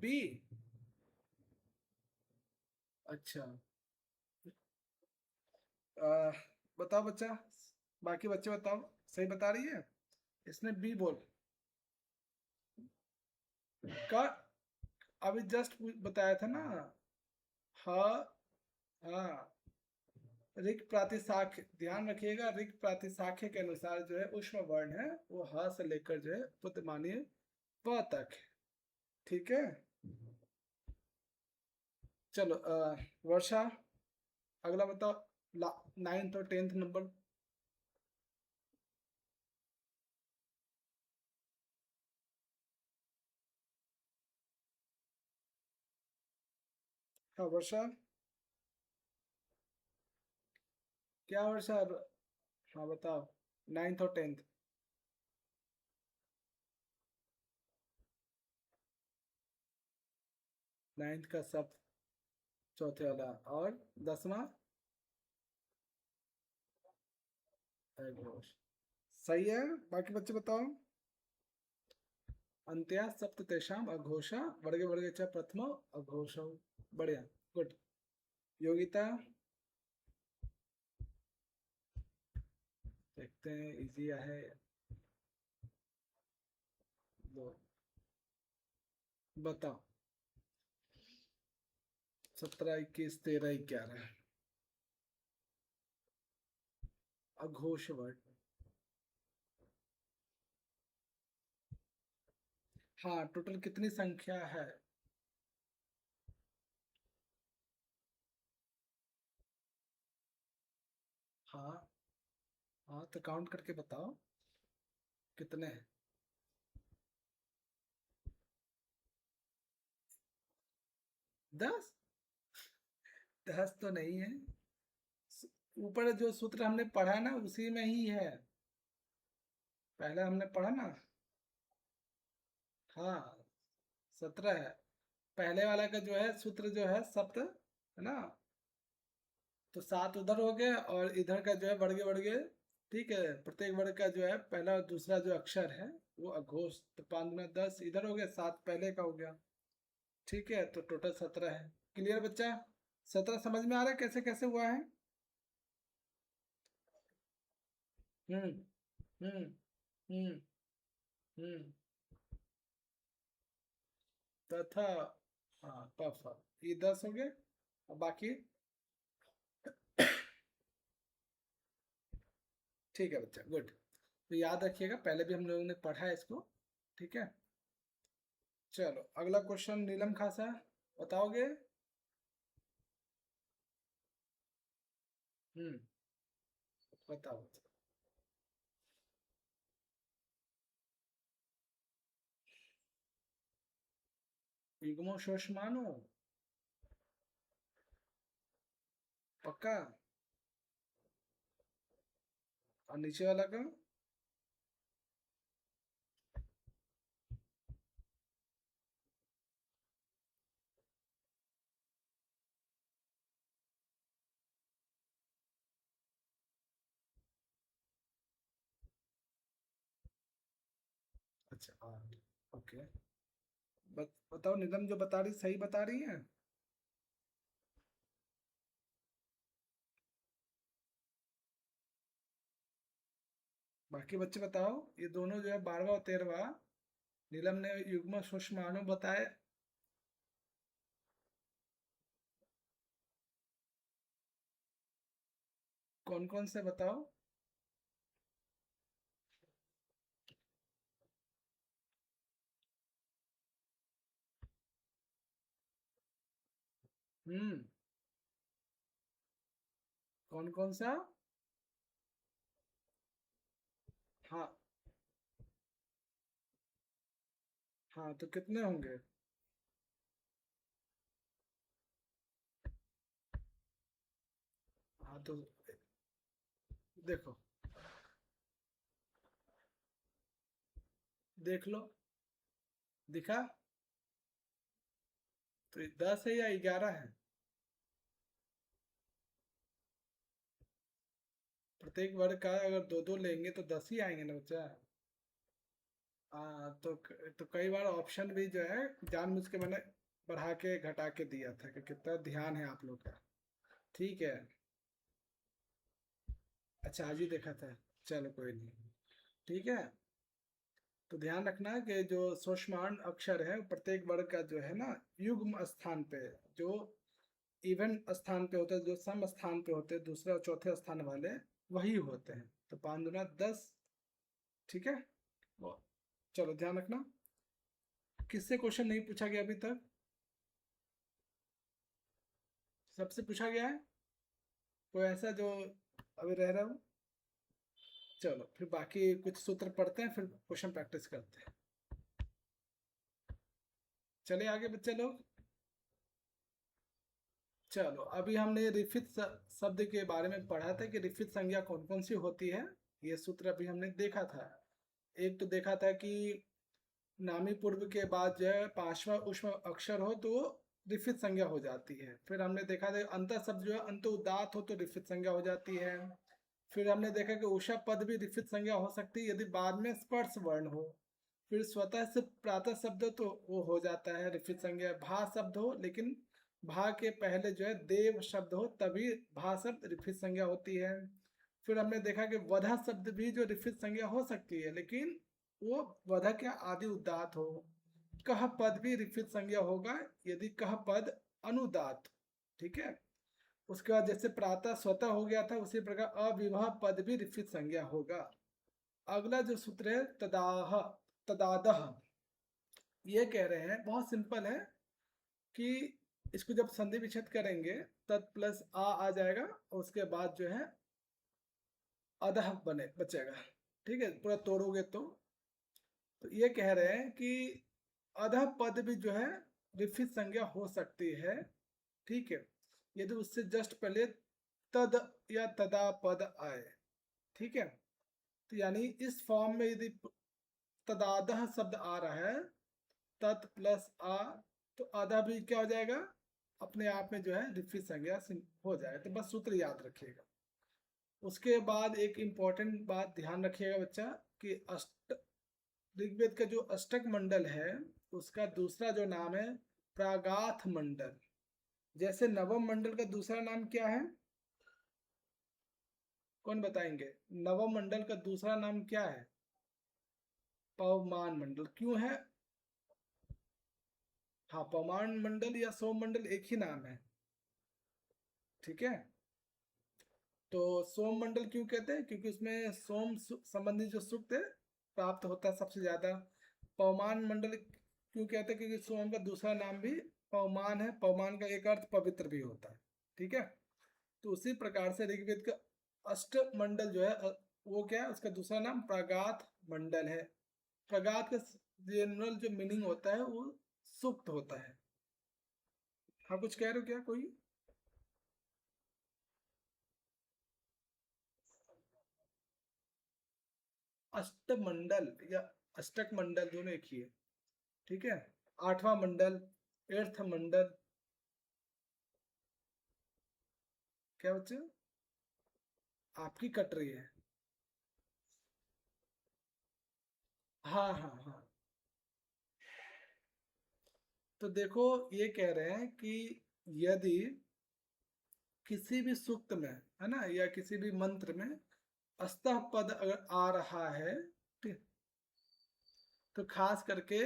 बी। अच्छा। आ, बताओ बच्चा, बाकी बच्चे बताओ, सही बता रही है? इसने बी बोल का, अभी जस्ट बताया था ना। हाँ। हाँ, ऋक प्रातिशाख्य ध्यान रखिएगा, ऋक प्रातिशाख्य के अनुसार जो है ऊष्म वर्ण है वो ह से लेकर जो है उपमानीय प तक है। ठीक है। चलो वर्षा, अगला बताओ, 9th और 10th नंबर। हाँ वर्षा, क्या वर्षा? हाँ बताओ, 9th और 10th। 9th का सब, चौथे वाला, और 10वां अघोष। सही है। बाकी बच्चे बताओ। अंत्या सप्त तेषाम अघोषा, वर्गे वर्गे च प्रथमो अघोषो। बढ़िया, गुड। योगिता, देखते हैं इजी है। दो, बताओ। 17, 21, 13, 11 अघोष वर्ड। हाँ, टोटल कितनी संख्या है? हाँ। हाँ तो काउंट करके बताओ कितने हैं। 10? 10 तो नहीं है। ऊपर जो सूत्र हमने पढ़ा ना उसी में ही है। पहले हमने पढ़ा ना। हाँ, 17 है। पहले वाला का जो है सूत्र जो है सप्त है ना, तो 7 उधर हो गए और इधर का जो है वर्ग। ठीक है, प्रत्येक वर्ग का जो है पहला और दूसरा जो अक्षर है वो अघोष, तो 5 में 10 इधर हो गया, 7 पहले का हो गया। ठीक है, तो टोटल 17 है। क्लियर बच्चा? 17 समझ में आ रहा है कैसे कैसे हुआ है? हम्म। हम्म। हम्म। हम्म। तथा। हाँ, पफ। ये 10 हो गए। और बाकी। ठीक है बच्चा, गुड। तो याद रखिएगा, पहले भी हम लोगों ने पढ़ा है इसको। ठीक है। चलो अगला क्वेश्चन नीलम खासा, बताओगे? हम्म। बताओ। युग्मो शोषमानो। पक्का? और नीचे वाला का? अच्छा, आठ। ओके। बताओ नीलम, जो बता रही सही बता रही है? बाकी बच्चे बताओ, ये दोनों जो है 12वां और 13वां, नीलम ने युग्म सूक्ष्माणु बताए। कौन कौन से बताओ? हम्म। कौन कौन सा? हाँ। हाँ, तो कितने होंगे? हाँ तो देखो, देख लो। दिखा? तो 10 है या 11 है? प्रत्येक वर्ग का अगर दो दो लेंगे तो 10 ही आएंगे ना बच्चा। हाँ, तो कई बार ऑप्शन भी जो है जानबूझ के मैंने बढ़ा के घटा के दिया था कि कितना ध्यान है आप लोग का। ठीक है। अच्छा, आज ही देखा था। चलो कोई नहीं। ठीक है। तो ध्यान रखना कि जो सूक्ष्मांड अक्षर है प्रत्येक वर्ग का जो है ना, युग्म स्थान पे, जो इवन स्थान पे होते हैं, जो सम स्थान पे होते हैं, दूसरे और चौथे स्थान वाले वही होते हैं। तो 5 दूना 10। ठीक है। वो, चलो ध्यान रखना। किससे क्वेश्चन नहीं पूछा गया अभी तक? सबसे पूछा गया है? कोई ऐसा जो अभी रह रहा हो? चलो फिर बाकी कुछ सूत्र पढ़ते हैं, फिर क्वेश्चन प्रैक्टिस करते हैं। चलिए आगे बच्चे लोग। चलो अभी हमने रिफित शब्द के बारे में पढ़ा था कि रिफित संज्ञा कौन कौन सी होती है। ये सूत्र अभी हमने देखा था। एक तो देखा था कि नामी पूर्व के बाद जो है पांचवा उष्म अक्षर हो तो रिफित संज्ञा हो जाती है। फिर हमने देखा था अंत शब्द जो है अंत उदात हो तो रिफित संज्ञा हो जाती है। फिर हमने देखा कि उषा पद भी रिफित संज्ञा हो सकती है यदि बाद में स्पर्श वर्ण हो। फिर स्वतः से प्रातः शब्द तो वो हो जाता है रिफित संज्ञा। भा शब्द हो लेकिन भा के पहले जो है देव शब्द हो तभी भा शब्द रिफित संज्ञा होती है। फिर हमने देखा कि वधा शब्द भी जो रिफित संज्ञा हो सकती है लेकिन वो वधा के आदि उदात हो। कह पद भी रिफित संज्ञा होगा यदि कह पद अनुदात। ठीक है। उसके बाद जैसे प्रातः स्वतः हो गया था उसी प्रकार अविवाह पद भी रिफित संज्ञा होगा। अगला जो सूत्र है तदाह, तदादह, ये कह रहे हैं बहुत सिंपल है कि इसको जब संधि विच्छेद करेंगे तद प्लस आ जाएगा और उसके बाद जो है अदह बने बचेगा। ठीक है, पूरा तोड़ोगे तो ये कह रहे हैं कि अधः पद भी जो है विफित संज्ञा हो सकती है। ठीक है, यदि उससे जस्ट पहले तद या तदा पद आए। ठीक है। तो यानी इस फॉर्म में यदि तदादह शब्द आ रहा है, तत् प्लस आ, तो आधा भी क्या हो जाएगा, अपने आप में जो है रिफित संज्ञा हो जाएगा। तो बस सूत्र याद रखिएगा। उसके बाद एक इंपॉर्टेंट बात ध्यान रखिएगा बच्चा, कि ऋग्वेद का जो अष्टक मंडल है उसका दूसरा जो नाम है प्रागाथ मंडल। जैसे नवम मंडल का दूसरा नाम क्या है, कौन बताएंगे? नवम मंडल का दूसरा नाम क्या है? पवमान मंडल। क्यों है? हाँ, पवमान मंडल या सोम मंडल एक ही नाम है, ठीक है। तो सोम मंडल क्यों कहते हैं? क्योंकि उसमें सोम संबंधी जो सूक्त है प्राप्त होता है सबसे ज्यादा। पवमान मंडल क्यों कहते हैं? क्योंकि सोम का दूसरा नाम भी पवमान है। पवमान का एक अर्थ पवित्र भी होता है, ठीक है। तो उसी प्रकार से ऋग्वेद का अष्ट मंडल जो है वो क्या है, उसका दूसरा नाम प्रागाथ मंडल है। प्रागाथ का जनरल जो मीनिंग होता है वो सुक्त होता है। हाँ, कुछ कह रहे हो क्या कोई? अष्टमंडल या अष्टक मंडल दोनों एक ही है, ठीक है। आठवां मंडल, एर्थ मंडल। क्या बच्चे? आपकी कट रही है। हाँ हाँ हाँ। तो देखो, ये कह रहे हैं कि यदि किसी भी सूक्त में, है ना, या किसी भी मंत्र में अस्तः पद अगर आ रहा है, ठीक, तो खास करके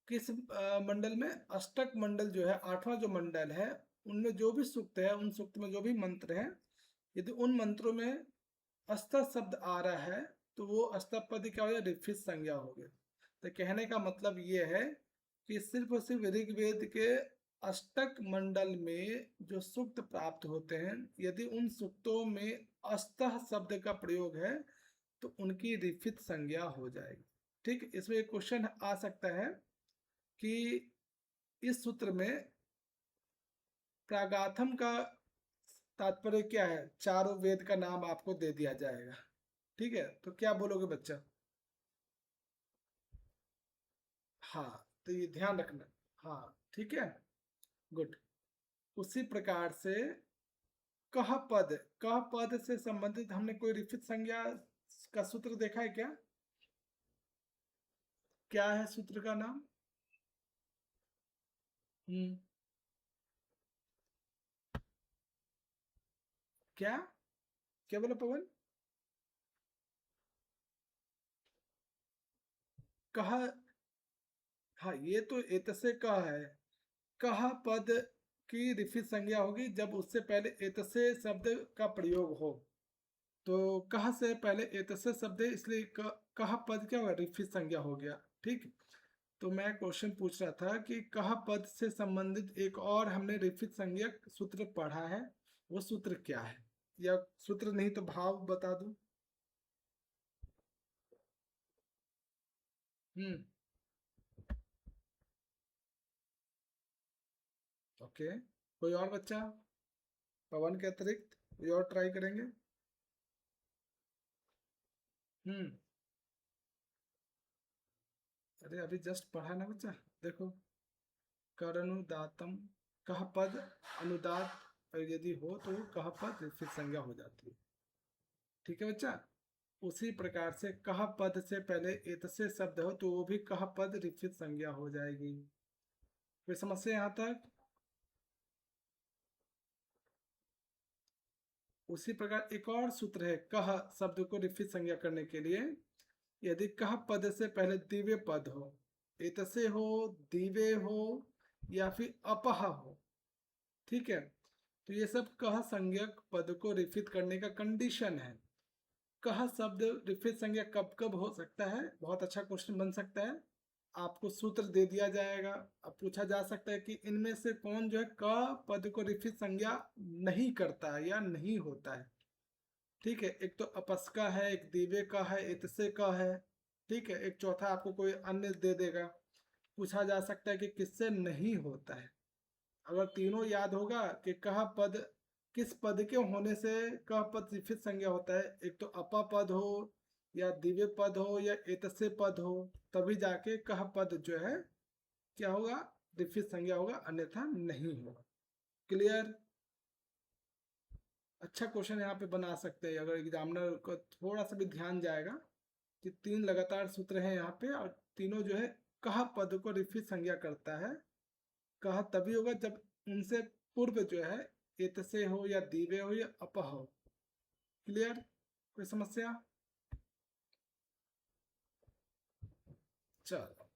किस मंडल में, अष्टक मंडल जो है, आठवां जो मंडल है, उनमें जो भी सूक्त है, उन सूक्त में जो भी मंत्र है, यदि उन मंत्रों में अस्त शब्द आ रहा है तो वो अस्तः पद क्या हो गया, रिफित संज्ञा हो गया। तो कहने का मतलब ये है कि सिर्फ और सिर्फ ऋग्वेद के अष्टक मंडल में जो सूक्त प्राप्त होते हैं, यदि उन सूक्तों में अस्तः शब्द का प्रयोग है तो उनकी रिफित संज्ञा हो जाएगी। ठीक, इसमें एक क्वेश्चन आ सकता है कि इस सूत्र में प्रागाथम का तात्पर्य क्या है? चारों वेद का नाम आपको दे दिया जाएगा, ठीक है। तो क्या बोलोगे बच्चा? हाँ, तो ये ध्यान रखना। हाँ, ठीक है, गुड। उसी प्रकार से कह पद, कह पद से संबंधित हमने कोई रिफित संज्ञा का सूत्र देखा है क्या? क्या है सूत्र का नाम? हम्म, क्या क्या बोला पवन? कह, हाँ, ये तो एतसे कह है। कह पद की रिफित संज्ञा होगी जब उससे पहले एतसे शब्द का प्रयोग हो। तो कह से पहले एतसे शब्द है, इसलिए कह पद क्या हुआ, रिफित संज्ञा हो गया, ठीक। तो मैं क्वेश्चन पूछ रहा था कि कह पद से संबंधित एक और हमने रिफित संज्ञक सूत्र पढ़ा है, वो सूत्र क्या है? या सूत्र नहीं तो भाव बता दूं? हम्म, ओके। कोई और बच्चा, पवन के अतिरिक्त कोई और ट्राई करेंगे? हम्म, अरे अभी जस्ट पढ़ा ना बच्चा, देखो। करनुदातम, कह पद अनुदात यदि हो तो कह पद रिफित संज्ञा हो जाती है, ठीक है बच्चा। उसी प्रकार से कह पद से पहले एतसे शब्द हो तो वो भी कह पद रिफित संज्ञा हो जाएगी। कोई समस्या यहाँ तक? उसी प्रकार एक और सूत्र है कह शब्द को रिफित संज्ञा करने के लिए। यदि कह पद से पहले दिव्य पद हो, एतसे हो, दिव्य हो, या फिर अपह हो, ठीक है, तो ये सब कह संज्ञक पद को रिफित करने का कंडीशन है। कह शब्द रिफित संज्ञा कब कब हो सकता है? बहुत अच्छा क्वेश्चन बन सकता है। आपको सूत्र दे दिया जाएगा। अब पूछा जा सकता है कि इनमें से कौन जो है क पद को रिफित संज्ञा नहीं करता है या नहीं होता है, ठीक है। एक तो अपस्का है, एक दिव्य का है, इतसे का है, ठीक है। एक चौथा आपको कोई अन्य दे देगा। पूछा जा सकता है कि किससे नहीं होता है। अगर तीनों याद होगा कि कह पद किस पद के होने से कह पद रिफित संज्ञा होता है, एक तो अपा पद हो, या दिव्य पद हो या एतस्य पद हो, तभी जाके कह पद जो है क्या होगा, रिफित संज्ञा होगा, अन्यथा नहीं होगा। क्लियर? अच्छा क्वेश्चन यहाँ पे बना सकते हैं अगर एग्जामिनर को थोड़ा सा भी ध्यान जाएगा कि 3 लगातार सूत्र हैं यहाँ पे और तीनों जो है कह पद को रिफित संज्ञा करता है। कह तभी होगा जब उनसे पूर्व जो है एतसे हो या दिव्य हो या अपह हो। क्लियर? कोई समस्या? चलो,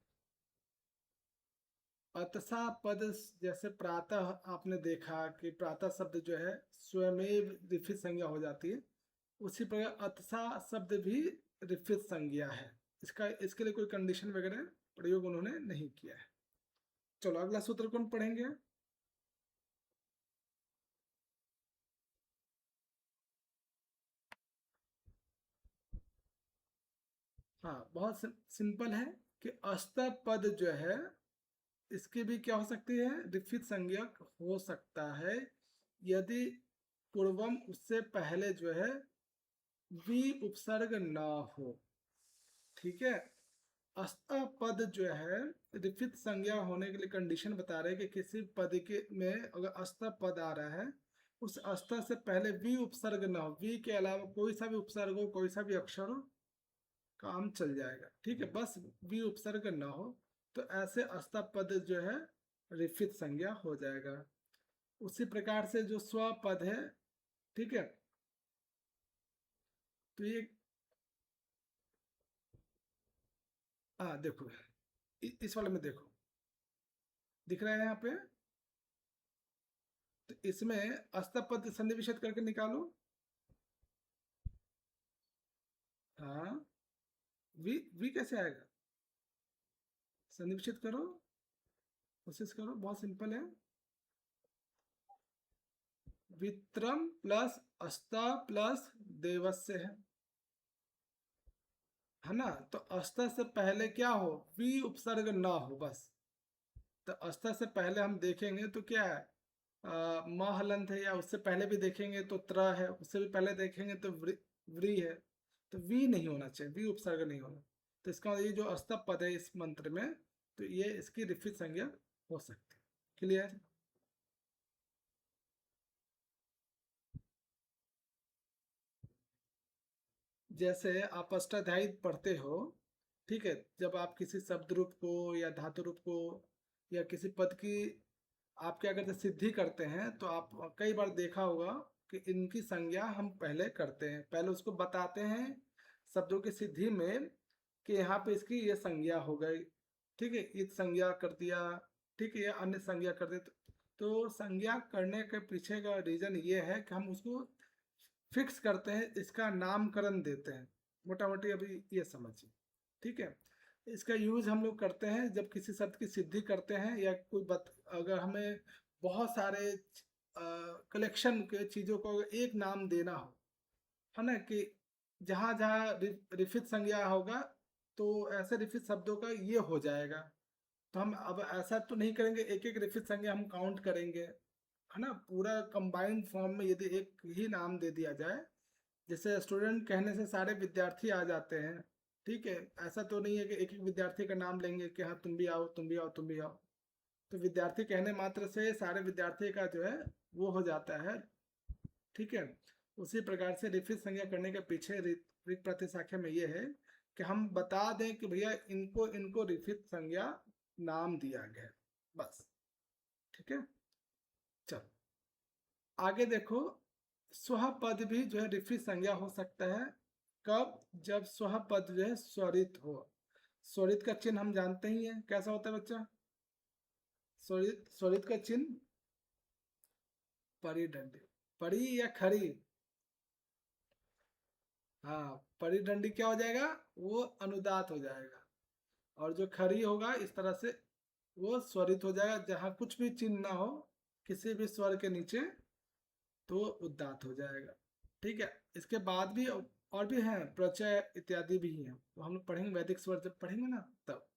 अतसा पद, जैसे प्रातः आपने देखा कि प्रातः शब्द जो है स्वयमेव रिफित संज्ञा हो जाती है, उसी प्रकार अतसा शब्द भी रिफित संज्ञा है। इसका इसके लिए कोई कंडीशन वगैरह प्रयोग उन्होंने नहीं किया है। चलो अगला सूत्र कौन पढ़ेंगे? हाँ, बहुत सिंपल है कि अस्त पद जो है इसकी भी क्या हो सकती है, रिफित संज्ञक हो सकता है यदि पूर्वम उससे पहले जो है वी उपसर्ग ना हो। ठीक है, अस्त पद जो है रिफित संज्ञा होने के लिए कंडीशन बता रहे हैं कि किसी पद के में अगर अस्त पद आ रहा है, उस अस्त से पहले वी उपसर्ग ना हो, वी के अलावा कोई सा भी उपसर्ग हो, कोई सा भी अक्षर हो, काम चल जाएगा। ठीक है, बस वी उपसर्ग ना हो तो ऐसे अस्त पद जो है रिफित संज्ञा हो जाएगा। उसी प्रकार से जो स्वपद है, ठीक है, तो ये देखो, इस वाले में देखो, दिख रहा है यहाँ पे, तो इसमें अस्तपद संधि विच्छेद करके निकालो। हाँ, वी कैसे आएगा? संधि विच्छेद करो, कोशिश करो, बहुत सिंपल है। वित्रम प्लस अस्ता प्लस देवस्य है ना। तो अस्ता से पहले क्या हो, वी उपसर्ग ना हो बस। तो अस्ता से पहले हम देखेंगे तो क्या है, म हलंत है, या उससे पहले भी देखेंगे तो त्र है, उससे भी पहले देखेंगे तो व्री है। तो वी नहीं होना चाहिए, वी उपसर्ग नहीं होना। तो इसका मतलब ये जो अस्तप पद है इस मंत्र में, तो ये इसकी रिफित संज्ञा हो सकती है। क्लियर? जैसे आप अष्टाध्यायी पढ़ते हो, ठीक है, जब आप किसी शब्द रूप को या धातु रूप को या किसी पद की आप क्या करते सिद्धि करते हैं, तो आप कई बार देखा होगा कि इनकी संज्ञा हम पहले करते हैं, पहले उसको बताते हैं शब्दों की सिद्धि में कि यहाँ पे इसकी ये संज्ञा हो गई। ठीक है, इत संज्ञा कर दिया, ठीक है, या अन्य संज्ञा कर दे। तो संज्ञा करने के पीछे का रीजन ये है कि हम उसको फिक्स करते हैं, इसका नामकरण देते हैं। मोटा मोटी अभी ये समझिए। ठीक है, इसका यूज हम लोग करते हैं जब किसी शब्द की सिद्धि करते हैं, या कोई अगर हमें बहुत सारे कलेक्शन के चीज़ों को एक नाम देना हो, है ना, कि जहाँ जहाँ रिफित संज्ञा होगा तो ऐसे रिफित शब्दों का ये हो जाएगा। तो हम अब ऐसा तो नहीं करेंगे एक एक रिफित संज्ञा हम काउंट करेंगे, है ना, पूरा कंबाइंड फॉर्म में यदि एक ही नाम दे दिया जाए, जैसे स्टूडेंट कहने से सारे विद्यार्थी आ जाते हैं। ठीक है, ऐसा तो नहीं है कि एक एक विद्यार्थी का नाम लेंगे कि हाँ तुम भी आओ, तुम भी आओ, तुम भी आओ। तो विद्यार्थी कहने मात्र से सारे विद्यार्थी का जो है वो हो जाता है। ठीक है, उसी प्रकार से रिफित संज्ञा करने के पीछे ऋक प्रतिशाख्या में ये है कि हम बता दें कि भैया इनको इनको रिफित संज्ञा नाम दिया गया, बस। ठीक है, चलो आगे देखो। स्व पद भी जो है रिफित संज्ञा हो सकता है। कब? जब स्व पद जो है स्वरित हो। स्वरित का चिन्ह हम जानते ही है, कैसा होता है बच्चा? स्वरित, स्वरित का चिन्ह परिदंडी, परी या खरी? हाँ, परिदंडी क्या हो जाएगा, वो अनुदात हो जाएगा। और जो खरी होगा इस तरह से वो स्वरित हो जाएगा, जहां कुछ भी चिन्ह ना हो किसी भी स्वर के नीचे, तो उदात हो जाएगा। ठीक है, इसके बाद भी और भी हैं, प्रचय इत्यादि भी हैं, तो हम लोग पढ़ेंगे वैदिक स्वर जब पढ़ेंगे ना तब।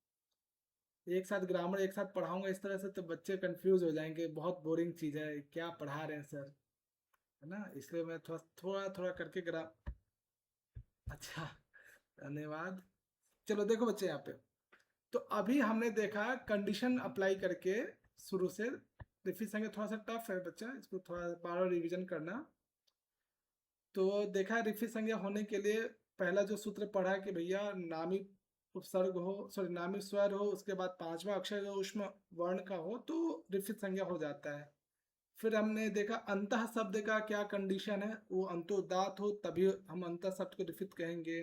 एक साथ ग्रामर एक साथ पढ़ाऊंगा इस तरह से तो बच्चे कंफ्यूज हो जाएंगे, बहुत बोरिंग चीज है, क्या पढ़ा रहे हैं सर, है ना, इसलिए मैं थोड़ा थोड़ा थोड़ा करके ग्रा अच्छा धन्यवाद। चलो देखो बच्चे यहाँ पे, तो अभी हमने देखा कंडीशन अप्लाई करके शुरू से। रिफिट संज्ञा थोड़ा सा टफ है बच्चा, इसको थोड़ा बार रिवीजन करना। तो देखा रिफिट संज्ञा होने के लिए पहला जो सूत्र पढ़ा कि भैया नामी उपसर्ग हो, सॉरी नामी स्वर हो, उसके बाद पांचवा अक्षर जो ऊष्म वर्ण का हो तो रिफित संज्ञा हो जाता है। फिर हमने देखा अंतः शब्द का क्या कंडीशन है, वो अंतोदात हो तभी हम अंतः शब्द को रिफित कहेंगे।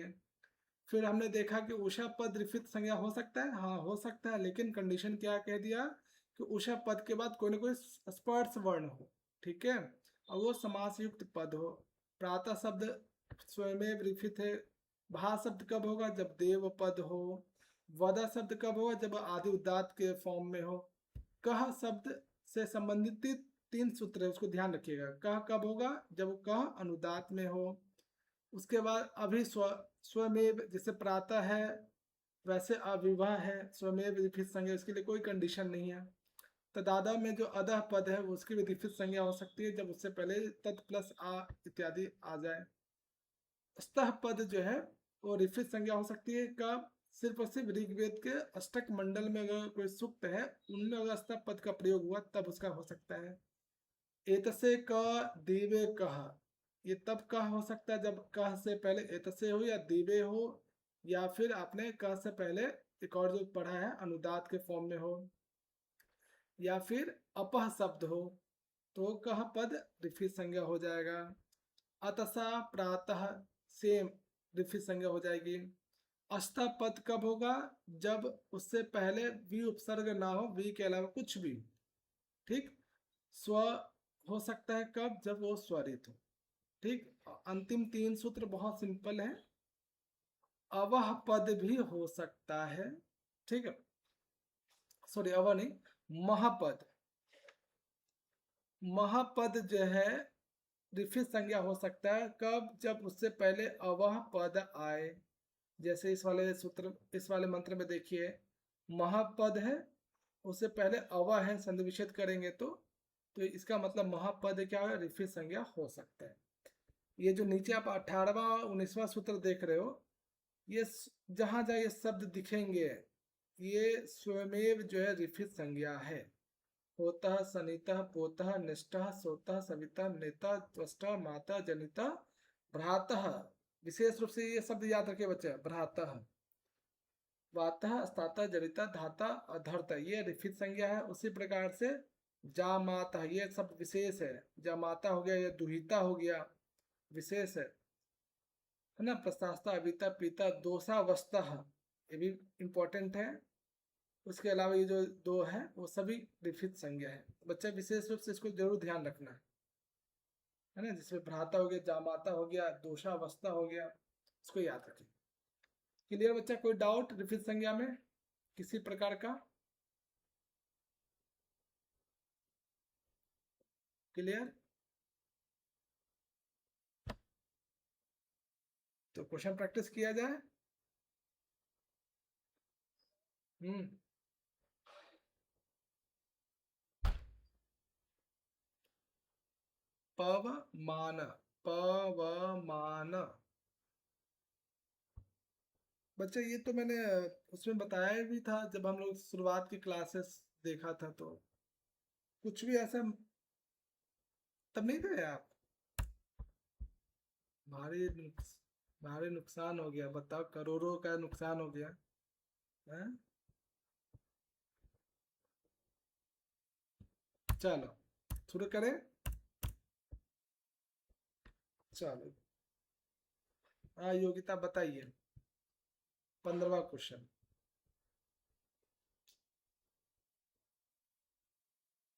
फिर हमने देखा कि उषा पद रिफित संज्ञा हो सकता है, हाँ हो सकता है, लेकिन कंडीशन क्या कह दिया कि उषा पद के बाद कोई ना कोई स्पर्श वर्ण हो, ठीक है, और वो समास युक्त पद हो। प्रातः शब्द स्वयं रिफित है। भा शब्द कब होगा, जब देव पद हो। वदा शब्द कब होगा, जब आदि उदात के फॉर्म में हो। कह शब्द से संबंधित तीन सूत्र है, उसको ध्यान रखिएगा। कह कब होगा, जब कह अनुदात में हो। उसके बाद अभी स्वमेव, जैसे प्रातः है वैसे अविवाह है, स्वमेव रिफित संज्ञा, इसके लिए कोई कंडीशन नहीं है। तदादा में जो अदह पद है वो उसकी भी रिफित संज्ञा हो सकती है जब उससे पहले तत् प्लस आ इत्यादि आ जाए। स्तः पद जो है वो रिफित संज्ञा हो सकती है कब, सिर्फ और सिर्फ ऋग्वेद के अष्टक मंडल में अगर कोई सूक्त है उनमें अगर स्तः पद का प्रयोग हुआ तब उसका हो सकता है। एतसे क दीवे कह, ये तब कह हो सकता है जब कह से पहले एतसे हो या दीवे हो, या फिर आपने कह से पहले एक और जो पढ़ा है अनुदात के फॉर्म में हो, या फिर अपह शब्द हो, तो कह पद रिफित संज्ञा हो जाएगा। अतसा प्रातः सेम रिफित संज्ञा हो जाएगी। अस्था पद कब होगा, जब उससे पहले वी उपसर्ग ना हो, वी के अलावा कुछ भी, ठीक। स्व हो सकता है कब, जब वो स्वरित हो, ठीक। अंतिम तीन सूत्र बहुत सिंपल है। अवह पद भी हो सकता है, ठीक है, सॉरी अवह नहीं, महापद। महापद जो है रिफित संज्ञा हो सकता है कब, जब उससे पहले अवह पद आए। जैसे इस वाले सूत्र, इस वाले मंत्र में देखिए, महापद है, उससे पहले अवह है, संधि विच्छेद करेंगे तो इसका मतलब महापद क्या है, रिफित संज्ञा हो सकता है। ये जो नीचे आप 18वां 19वां सूत्र देख रहे हो, ये जहां जहां ये शब्द दिखेंगे ये स्वयमेव जो है रिफित संज्ञा है। होता सनिता पोता निष्ठा सोता सविता नेता त्वष्टा माता जनिता भ्रातः, विशेष रूप से ये शब्द याद रखे बच्चे, भ्रातः, वातः अस्ताता जनिता धाता अधर्ता, ये रिफित संज्ञा है। उसी प्रकार से जामाता, ये सब विशेष है। जामाता हो गया, ये दुहिता हो गया, विशेष है ना। प्रशास्ता अविता पीता दोषा वस्ता, ये भी इंपॉर्टेंट है। उसके अलावा ये जो दो है वो सभी रिफित संज्ञा है। बच्चा विशेष रूप से इसको जरूर ध्यान रखना है ना, जिसमें भ्राता हो गया, जामाता हो गया, दोषावस्था हो गया, इसको याद रखें। क्लियर बच्चा, कोई डाउट रिफित संज्ञा में किसी प्रकार का? क्लियर, तो क्वेश्चन प्रैक्टिस किया जाए। हम्म, पवमान, पवमान, बच्चा ये तो मैंने उसमें बताया भी था जब हम लोग शुरुआत की क्लासेस देखा था, तो कुछ भी ऐसा तब नहीं थे आप। भारी नुक्स, भारी नुकसान हो गया, बताओ, करोड़ों का नुकसान हो गया है? चलो शुरू करें। चलो, हाँ योग्यता बताइए, 15वां क्वेश्चन।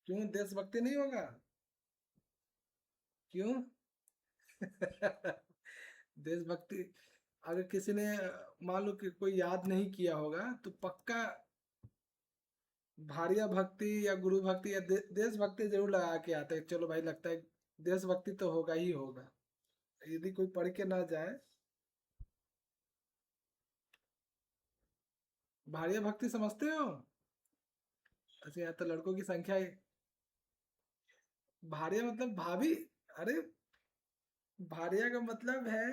क्यों देशभक्ति नहीं होगा, क्यों? देशभक्ति, अगर किसी ने मान लो कि कोई याद नहीं किया होगा तो पक्का भार्या भक्ति या गुरु भक्ति या देशभक्ति जरूर लगा के आते हैं। चलो भाई, लगता है देशभक्ति तो होगा ही होगा, यदि कोई पढ़ के ना जाए। भार्या भक्ति समझते हो? अच्छा, यहाँ तो लड़कों की संख्या है। भार्या मतलब भाभी, अरे भार्या का मतलब है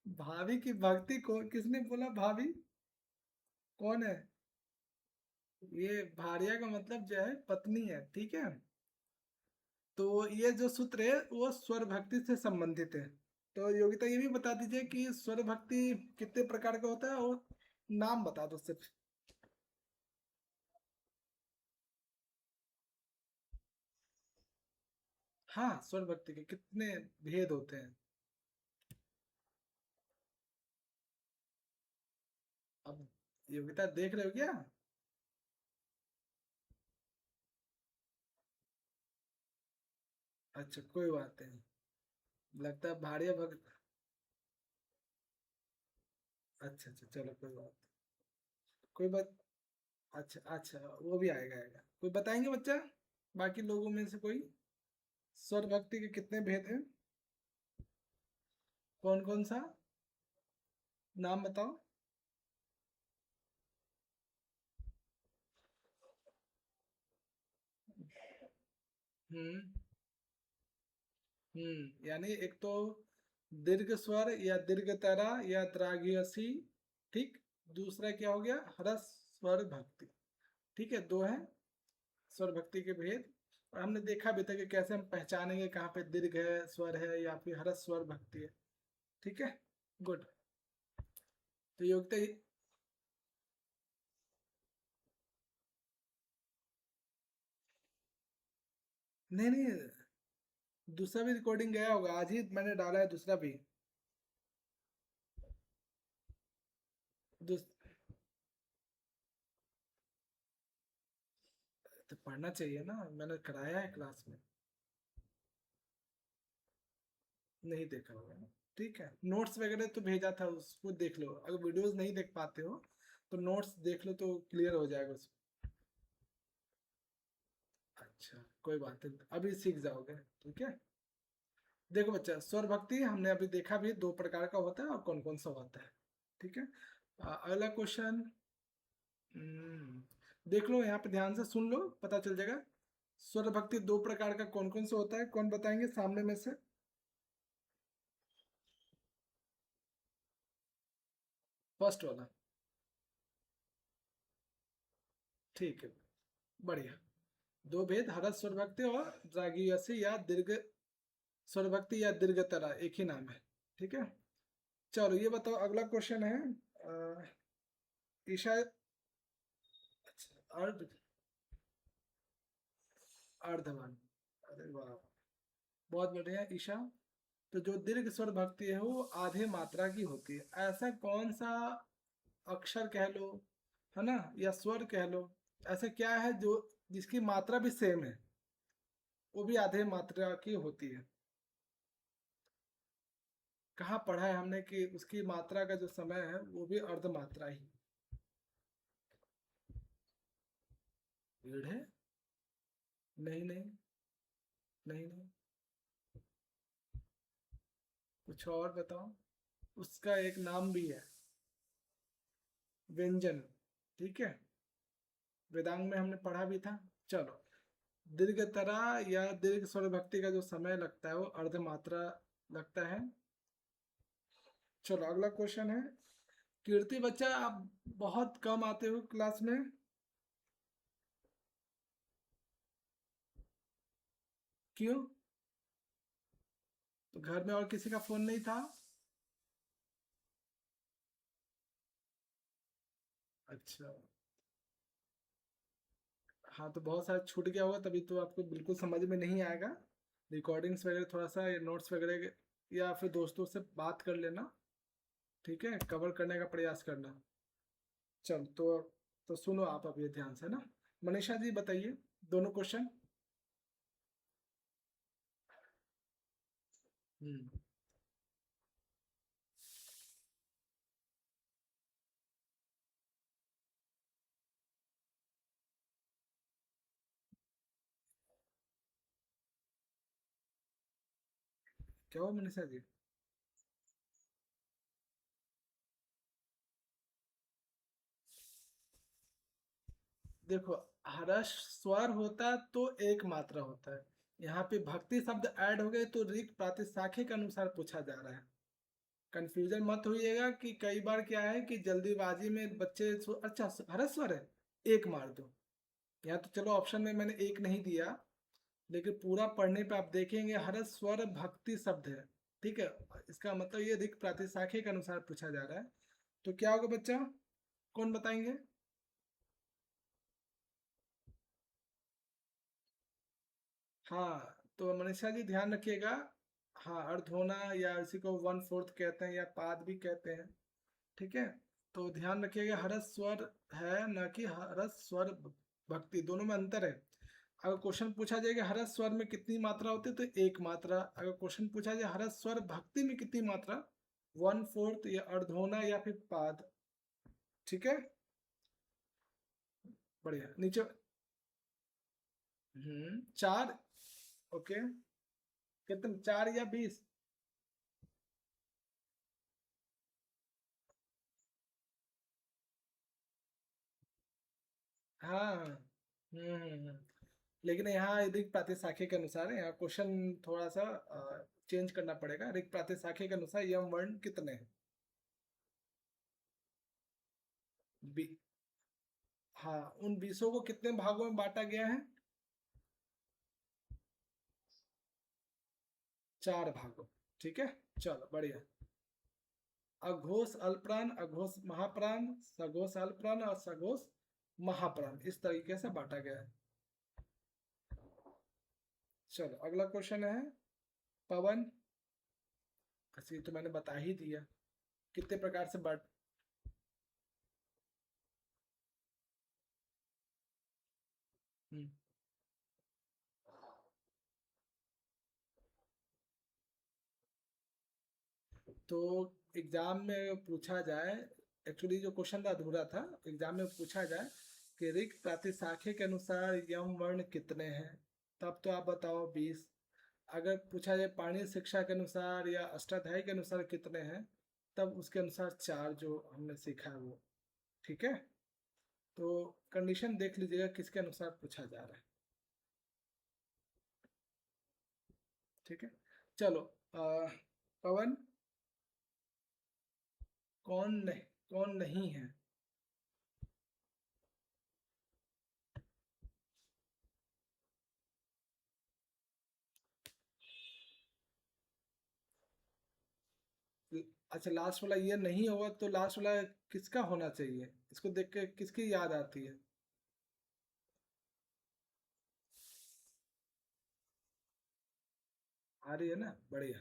भाभी की भक्ति को किसने बोला भाभी? कौन है? ये भार्या का मतलब जो है पत्नी है, ठीक है। तो ये जो सूत्र है वो स्वर भक्ति से संबंधित है। तो योगिता ये भी बता दीजिए कि स्वर भक्ति कितने प्रकार का होता है, और नाम बता दो सिर्फ। हाँ, स्वर भक्ति के कितने भेद होते हैं? अब योगिता देख रहे हो क्या? अच्छा, कोई बात नहीं। लगता है भार्या भक्त। अच्छा अच्छा, चलो कोई बात। कोई बात। अच्छा अच्छा, वो भी आएगा आएगा। कोई बताएंगे बच्चा, बाकी लोगों में से कोई? स्वर भक्ति के कितने भेद हैं? कौन कौन सा? नाम बताओ। हम्म। यानी एक तो दीर्घ स्वर या दीर्घ तरा या द्राघियसी, ठीक। दूसरा क्या हो गया, ह्रस्व स्वर भक्ति। ठीक है, दो है स्वर भक्ति के भेद। और हमने देखा भी था कि कैसे हम पहचानेंगे कहाँ पे दीर्घ है स्वर है या फिर ह्रस्व स्वर भक्ति है। ठीक है, गुड। तो योग्यता नहीं नहीं, दूसरा भी रिकॉर्डिंग गया होगा, आज ही मैंने डाला है दूसरा भी। दूस, तो पढ़ना चाहिए ना, मैंने कराया है क्लास में। नहीं देखा होगा ना। ठीक है, नोट्स वगैरह तो भेजा था, उसको देख लो। अगर वीडियोस नहीं देख पाते हो तो नोट्स देख लो तो क्लियर हो जाएगा उसमें। अच्छा, कोई बात नहीं, अभी सीख जाओगे। ठीक है। देखो बच्चा, स्वर भक्ति हमने अभी देखा भी दो प्रकार का होता है और कौन कौन सा होता है। ठीक है। अगला क्वेश्चन। देख लो यहाँ पे, ध्यान से सुन लो, पता चल जाएगा। स्वर भक्ति दो प्रकार का कौन कौन सा होता है, कौन बताएंगे सामने में से? फर्स्ट वाला। ठीक है, बढ़िया। दो भेद, हरस स्वर भक्ति और द्रागियसी या दीर्घ स्वर भक्ति या दीर्घतरा, एक ही नाम है। ठीक है। चलो ये बताओ, अगला क्वेश्चन है। ईशा। अच्छा, अर्ध अर्धवन। अरे वाह, बहुत बढ़िया ईशा। तो जो दीर्घ स्वर भक्ति है वो आधे मात्रा की होती है। ऐसा कौन सा अक्षर कह लो, है ना, या स्वर कह लो, ऐसा क्या है जो जिसकी मात्रा भी सेम है, वो भी आधे मात्रा की होती है? कहाँ पढ़ा है हमने कि उसकी मात्रा का जो समय है वो भी अर्ध मात्रा ही? रीढ़ है? नहीं नहीं, नहीं नहीं। कुछ और बताओ। उसका एक नाम भी है, व्यंजन। ठीक है, वेदांग में हमने पढ़ा भी था। चलो, दीर्घतरा या दीर्घ स्वर भक्ति का जो समय लगता है वो अर्ध मात्रा लगता है। चलो अगला क्वेश्चन है। कीर्ति बच्चा, आप बहुत कम आते हो क्लास में। क्यों? तो घर में और किसी का फोन नहीं था? अच्छा। हाँ, तो बहुत सारा छूट गया होगा, तभी तो आपको बिल्कुल समझ में नहीं आएगा। रिकॉर्डिंग्स वगैरह थोड़ा सा, या नोट्स वगैरह, या फिर दोस्तों से बात कर लेना। ठीक है, कवर करने का प्रयास करना। चल तो सुनो आप अब ये ध्यान से ना। मनीषा जी बताइए, दोनों क्वेश्चन। हम्म। क्या हुआ मनीषा जी? देखो, हर्ष स्वर होता तो एक मात्रा होता है। यहाँ पे भक्ति शब्द ऐड हो गए तो ऋक प्रातिशाख्य के अनुसार पूछा जा रहा है। कंफ्यूजन मत होइएगा कि कई बार क्या है कि जल्दीबाजी में बच्चे अच्छा हरस स्वर है, एक मार दो। यहाँ तो चलो ऑप्शन में मैंने एक नहीं दिया, लेकिन पूरा पढ़ने पे आप देखेंगे हरस स्वर भक्ति शब्द है। ठीक है, इसका मतलब ये ऋक प्रातिशाख्य के अनुसार पूछा जा रहा है। तो क्या होगा बच्चा, कौन बताएंगे? हाँ, तो मनीषा जी ध्यान रखिएगा। हाँ, अर्ध होना या इसी को वन फोर्थ कहते हैं या पाद भी कहते हैं। ठीक है, तो ध्यान रखिएगा हरस स्वर है, न कि हरस स्वर भक्ति, दोनों में अंतर है। अगर क्वेश्चन पूछा जाए कि हरस स्वर में कितनी मात्रा होती है तो एक मात्रा। अगर क्वेश्चन पूछा जाए हरस स्वर भक्ति में कितनी मात्रा, वन फोर्थ या अर्धोना या फिर पाद। ठीक है, बढ़िया। नीचे चार। ओके, कितने, 4 या 20? हाँ। लेकिन यहाँ ऋग प्रातिशाख्य के अनुसार है, यहाँ क्वेश्चन थोड़ा सा चेंज करना पड़ेगा। ऋग प्रातिशाख्य के अनुसार यम वर्ण कितने हैं? बी, हाँ, उन 20 को कितने भागों में बांटा गया है? 4 भागों। ठीक है, चलो बढ़िया। अघोष अल्पप्राण, अघोष महाप्राण, सघोष अल्पप्राण और सघोष महाप्राण, इस तरीके से बांटा गया है। चलो अगला क्वेश्चन है, पवन। अच्छा, ये तो मैंने बता ही दिया, कितने प्रकार से बांट। हम्म, तो एग्जाम में पूछा जाए, एक्चुअली जो क्वेश्चन था अधूरा था, एग्जाम में पूछा जाए कि ऋग प्रातिशाख्य के अनुसार यम वर्ण कितने हैं, तब तो आप बताओ 20। अगर पूछा जाए पाणिनि शिक्षा के अनुसार या अष्टाध्यायी के अनुसार कितने हैं, तब उसके अनुसार 4 जो हमने सीखा है वो। ठीक है, तो कंडीशन देख लीजिएगा किसके अनुसार पूछा जा रहा है। ठीक है, चलो। पवन, कौन नहीं, कौन नहीं है? अच्छा, लास्ट वाला ये नहीं होगा तो लास्ट वाला किसका होना चाहिए? इसको देख के किसकी याद आती है? आ रही है ना, बढ़िया।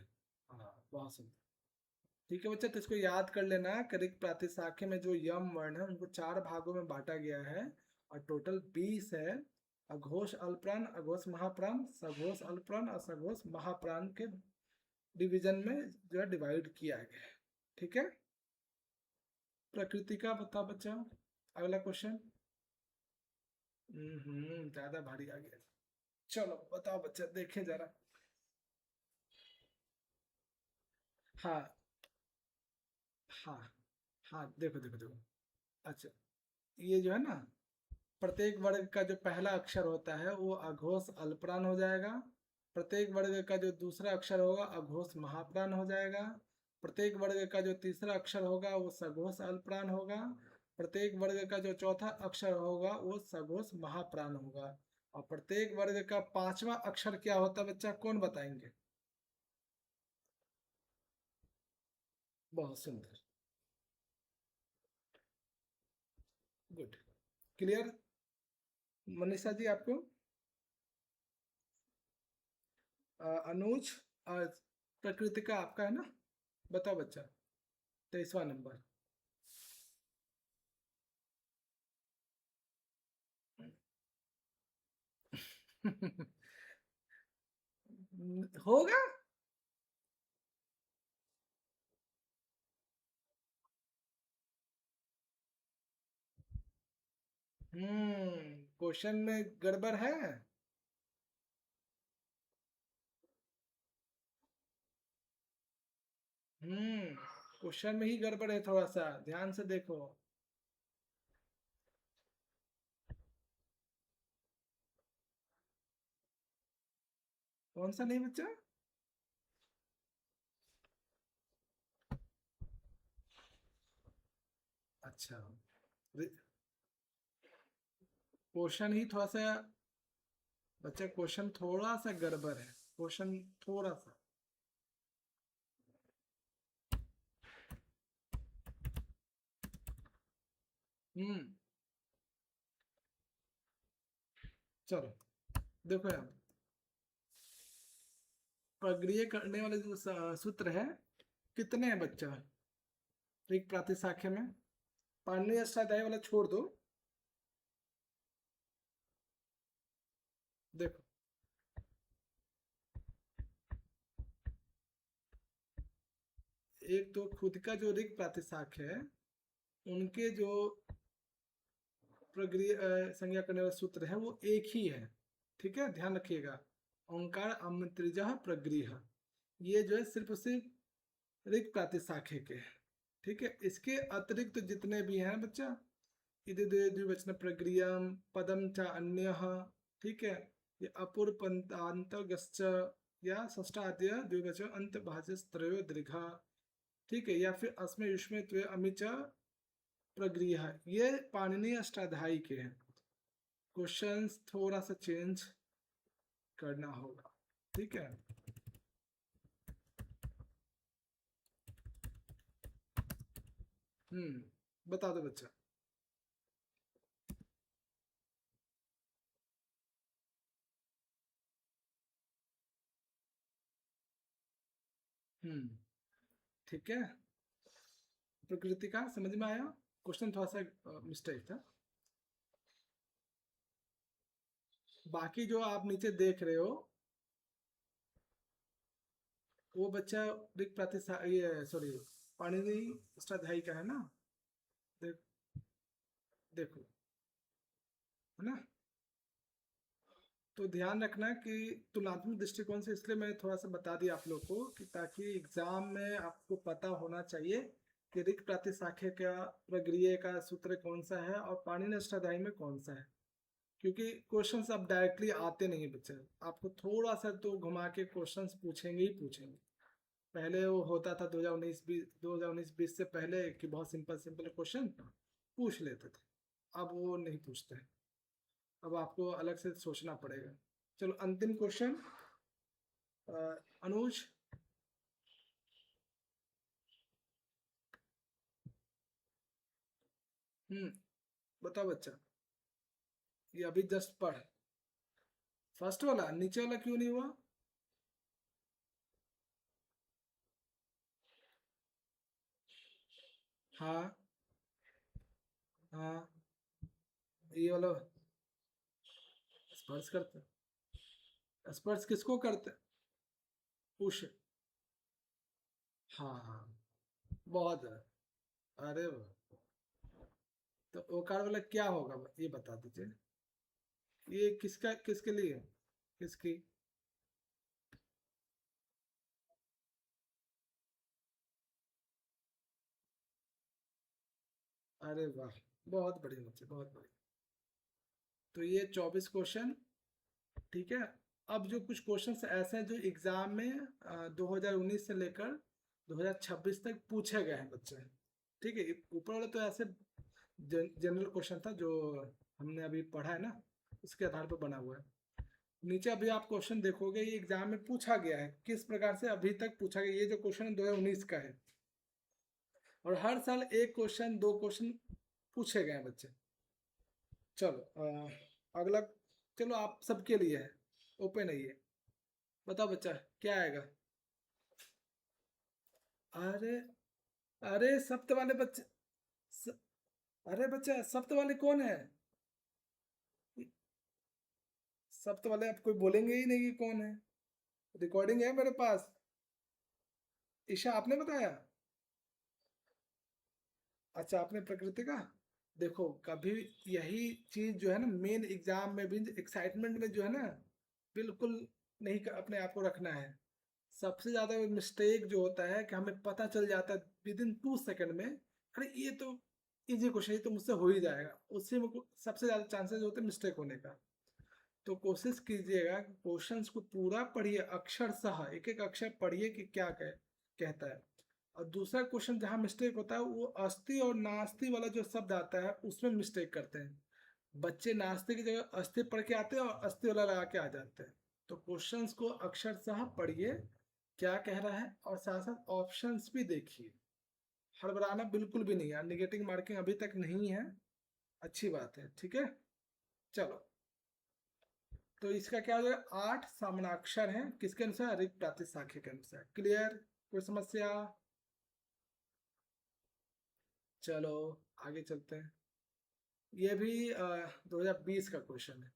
हाँ, बहुत सुंदर। ठीक है बच्चा, तो इसको याद कर लेना, करिक प्रातिशाख्य में जो यम वर्ण है उनको 4 भागों में बांटा गया है, और टोटल 20 है। अघोष अल्पप्राण, अघोष महाप्राण, सघोष अल्पप्राण और सघोष महाप्राण के डिवीजन में जो है डिवाइड किया गया है। ठीक है, प्रकृति का बता बच्चा, अगला क्वेश्चन। ज्यादा भारी आ गया। चलो बताओ बच्चा, देखे जरा। हाँ, हाँ, हाँ, देखो देखो देखो। अच्छा, ये जो है ना, प्रत्येक वर्ग का जो पहला अक्षर होता है वो अघोष अल्पप्राण हो जाएगा। प्रत्येक वर्ग का जो दूसरा अक्षर होगा अघोष महाप्राण हो जाएगा। प्रत्येक वर्ग का जो तीसरा अक्षर होगा वो सघोष अल्पप्राण होगा। प्रत्येक वर्ग का जो चौथा अक्षर होगा वो सघोष महाप्राण होगा। और प्रत्येक वर्ग का पांचवा अक्षर क्या होता है बच्चा, कौन बताएंगे? बहुत सुंदर, गुड, क्लियर। मनीषा जी आपको? अनुज, प्रकृति का आपका है ना? बताओ बच्चा, 23वां नंबर। होगा। क्वेश्चन में गड़बड़ है। क्वेश्चन में ही गड़बड़ है, थोड़ा सा ध्यान से देखो। कौन सा नहीं बच्चा? अच्छा, क्वेश्चन ही थोड़ा सा, बच्चा क्वेश्चन थोड़ा सा गड़बड़ है, क्वेश्चन थोड़ा सा। हम्म। चलो देखो यार, प्रक्रिया करने वाले जो सूत्र है, कितने हैं बच्चा एक प्रातिशाख्य में? पाणिनि अष्टाध्यायी वाला छोड़ दो। देखो, एक तो खुद का जो ऋग प्रातिशाख्य है, उनके जो संज्ञा करने वाले सूत्र है वो एक ही है। ठीक है, ध्यान रखिएगा। ओंकार अमृतृज प्रगृह, ये जो है सिर्फ सिर्फ ऋग प्रातिशाख्य के हैं। ठीक है, इसके अतिरिक्त तो जितने भी हैं बच्चा, इधर द्विवचन प्रक्रियम पदम च अन्य, ठीक है, ये अपूर्व पंतांतगश्च या षष्ठाद्य द्विवचन अंत भाज्य त्रयो दीर्घा, ठीक है, या फिर अस्मे युष्मे त्वे अमिच प्रगृह, ये पाणिनि अष्टाध्यायी के हैं। क्वेश्चंस थोड़ा सा चेंज करना होगा। ठीक है, बता दो बच्चा। हम्म। ठीक है, प्रकृति का समझ में आया? क्वेश्चन थोड़ा सा मिस्टेक था। बाकी जो आप नीचे देख रहे हो, वो बच्चा ऋग प्रातिशा ये सॉरी पाणिनि अष्टाध्यायी का है ना? देख, देखो, है ना? तो ध्यान रखना कि तुलनात्मक दृष्टिकोण से, इसलिए मैं थोड़ा सा बता दिया आप लोग को कि ताकि एग्जाम में आपको पता होना चाहिए कि ऋग प्रातिशाख्य का प्रगृह्य का सूत्र कौन सा है और पाणिनि अष्टाध्यायी में कौन सा है। क्योंकि क्वेश्चंस अब डायरेक्टली आते नहीं है बच्चे, आपको थोड़ा सा तो घुमा के क्वेश्चंस पूछेंगे ही पूछेंगे। पहले वो होता था 2019-20 से पहले कि बहुत सिंपल सिंपल क्वेश्चन पूछ लेते थे, अब वो नहीं पूछते हैं। अब आपको अलग से सोचना पड़ेगा। चलो अंतिम क्वेश्चन, अनुज। बताओ बच्चा, ये अभी जस्ट पढ़, फर्स्ट वाला, नीचे वाला क्यों नहीं हुआ? हाँ, हाँ, ये वाला स्पर्श करते, स्पर्श किसको करते? पुश, हाँ हाँ, बहुत है। अरे वाह, तो ओकार वाला क्या होगा ये बता दीजिए। ये किसका, किसके लिए, किसकी? अरे वाह, बहुत बढ़िया बच्चे, बहुत बढ़िया। तो ये 24 क्वेश्चन। ठीक है, अब जो कुछ क्वेश्चंस ऐसे हैं जो एग्जाम में 2019 से लेकर 2026 तक पूछे गए हैं बच्चे। ठीक है, ऊपर वाला तो ऐसे जनरल क्वेश्चन था जो हमने अभी पढ़ा है ना, उसके आधार पर बना हुआ है। नीचे अभी आप क्वेश्चन देखोगे, ये एग्जाम में पूछा गया है किस प्रकार से अभी तक पूछा गया। ये जो क्वेश्चन 2019 का है, और हर साल एक क्वेश्चन दो क्वेश्चन पूछे गए हैं बच्चे। चलो अगला, चलो आप सबके लिए है, ओपन है ये। बताओ बच्चा, क्या आएगा? अरे, अरे सप्त वाले बच्चे, स, अरे बच्चा सप्त वाले कौन है? सप्त वाले आप कोई बोलेंगे ही नहीं कि कौन है। रिकॉर्डिंग है मेरे पास। ईशा आपने बताया? अच्छा, आपने प्रकृति का। देखो कभी, यही चीज जो है ना मेन एग्जाम में भी, एक्साइटमेंट में जो है ना, बिल्कुल नहीं अपने आप को रखना है। सबसे ज्यादा मिस्टेक जो होता है कि हमें पता चल जाता है विद इन 2 सेकंड में, अरे ये तो इजी क्वेश्चन, ये तो मुझसे हो ही जाएगा, उसी में सबसे ज्यादा चांसेस होते हैं मिस्टेक होने का। तो कोशिश कीजिएगा कि क्वेश्चंस को पूरा पढ़िए, अक्षरशः एक एक अक्षर पढ़िए कि क्या कहता है। और दूसरा क्वेश्चन जहाँ मिस्टेक होता है वो अस्थि और नास्ति वाला जो शब्द आता है उसमें मिस्टेक करते हैं बच्चे। नास्ति की जगह अस्थि पढ़ के आते हैं और अस्थि वाला लगा के आ जाते हैं। तो क्वेश्चंस को अक्षरशः पढ़िए क्या कह रहा है और साथ साथ ऑप्शंस भी देखिए। हड़बड़ाना बिल्कुल भी नहीं है। निगेटिव मार्किंग अभी तक नहीं है, अच्छी बात है, ठीक है। चलो, तो इसका क्या हो जाएगा, 8 सामनाक्षर हैं किसके अनुसार, ऋग प्रातिशाख्य के अनुसार। क्लियर, कोई समस्या? चलो आगे चलते हैं। ये भी 2020 का क्वेश्चन है।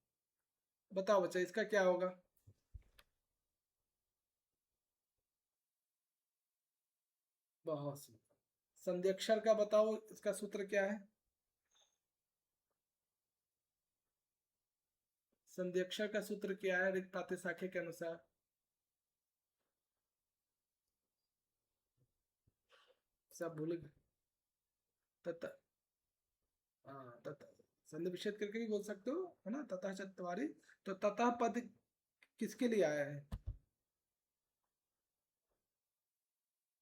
बताओ बच्चा इसका क्या होगा। बहुत सी संध्यक्षर का बताओ, इसका सूत्र क्या है। संध्यक्षर का सूत्र क्या है ऋग प्रातिशाख्य के अनुसार। सब भूल गए। तथा, हाँ तथा, संधि विच्छेद करके भी बोल सकते हो, है ना, तथा चत्वारी। तो तथा पद किसके लिए आया है।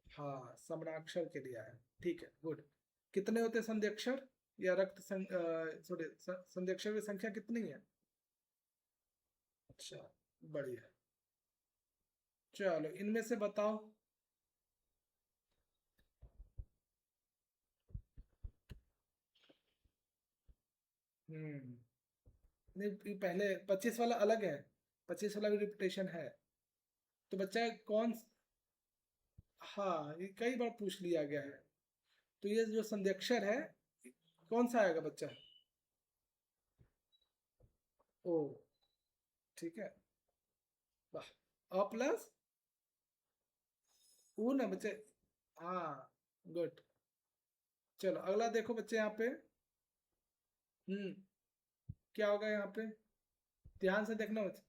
हाँ, समराक्षर के लिए आया है, ठीक है, गुड। कितने होते हैं संधि अक्षर या सॉरी, संधि अक्षर की संख्या कितनी है। अच्छा, बढ़िया। चलो इनमें से बताओ। हम्म, नहीं ये पहले 25 वाला अलग है, 25 वाला भी रिपीटेशन है। तो बच्चा कौन, हाँ ये कई बार पूछ लिया गया है। तो ये जो संध्यक्षर है कौन सा आएगा बच्चा। ओ, ठीक है, वाह। अ प्लस ऊ ना बच्चे, हाँ, गुड। चलो अगला देखो बच्चे यहाँ पे। हम्म, क्या होगा यहाँ पे, ध्यान से देखना बच्चे।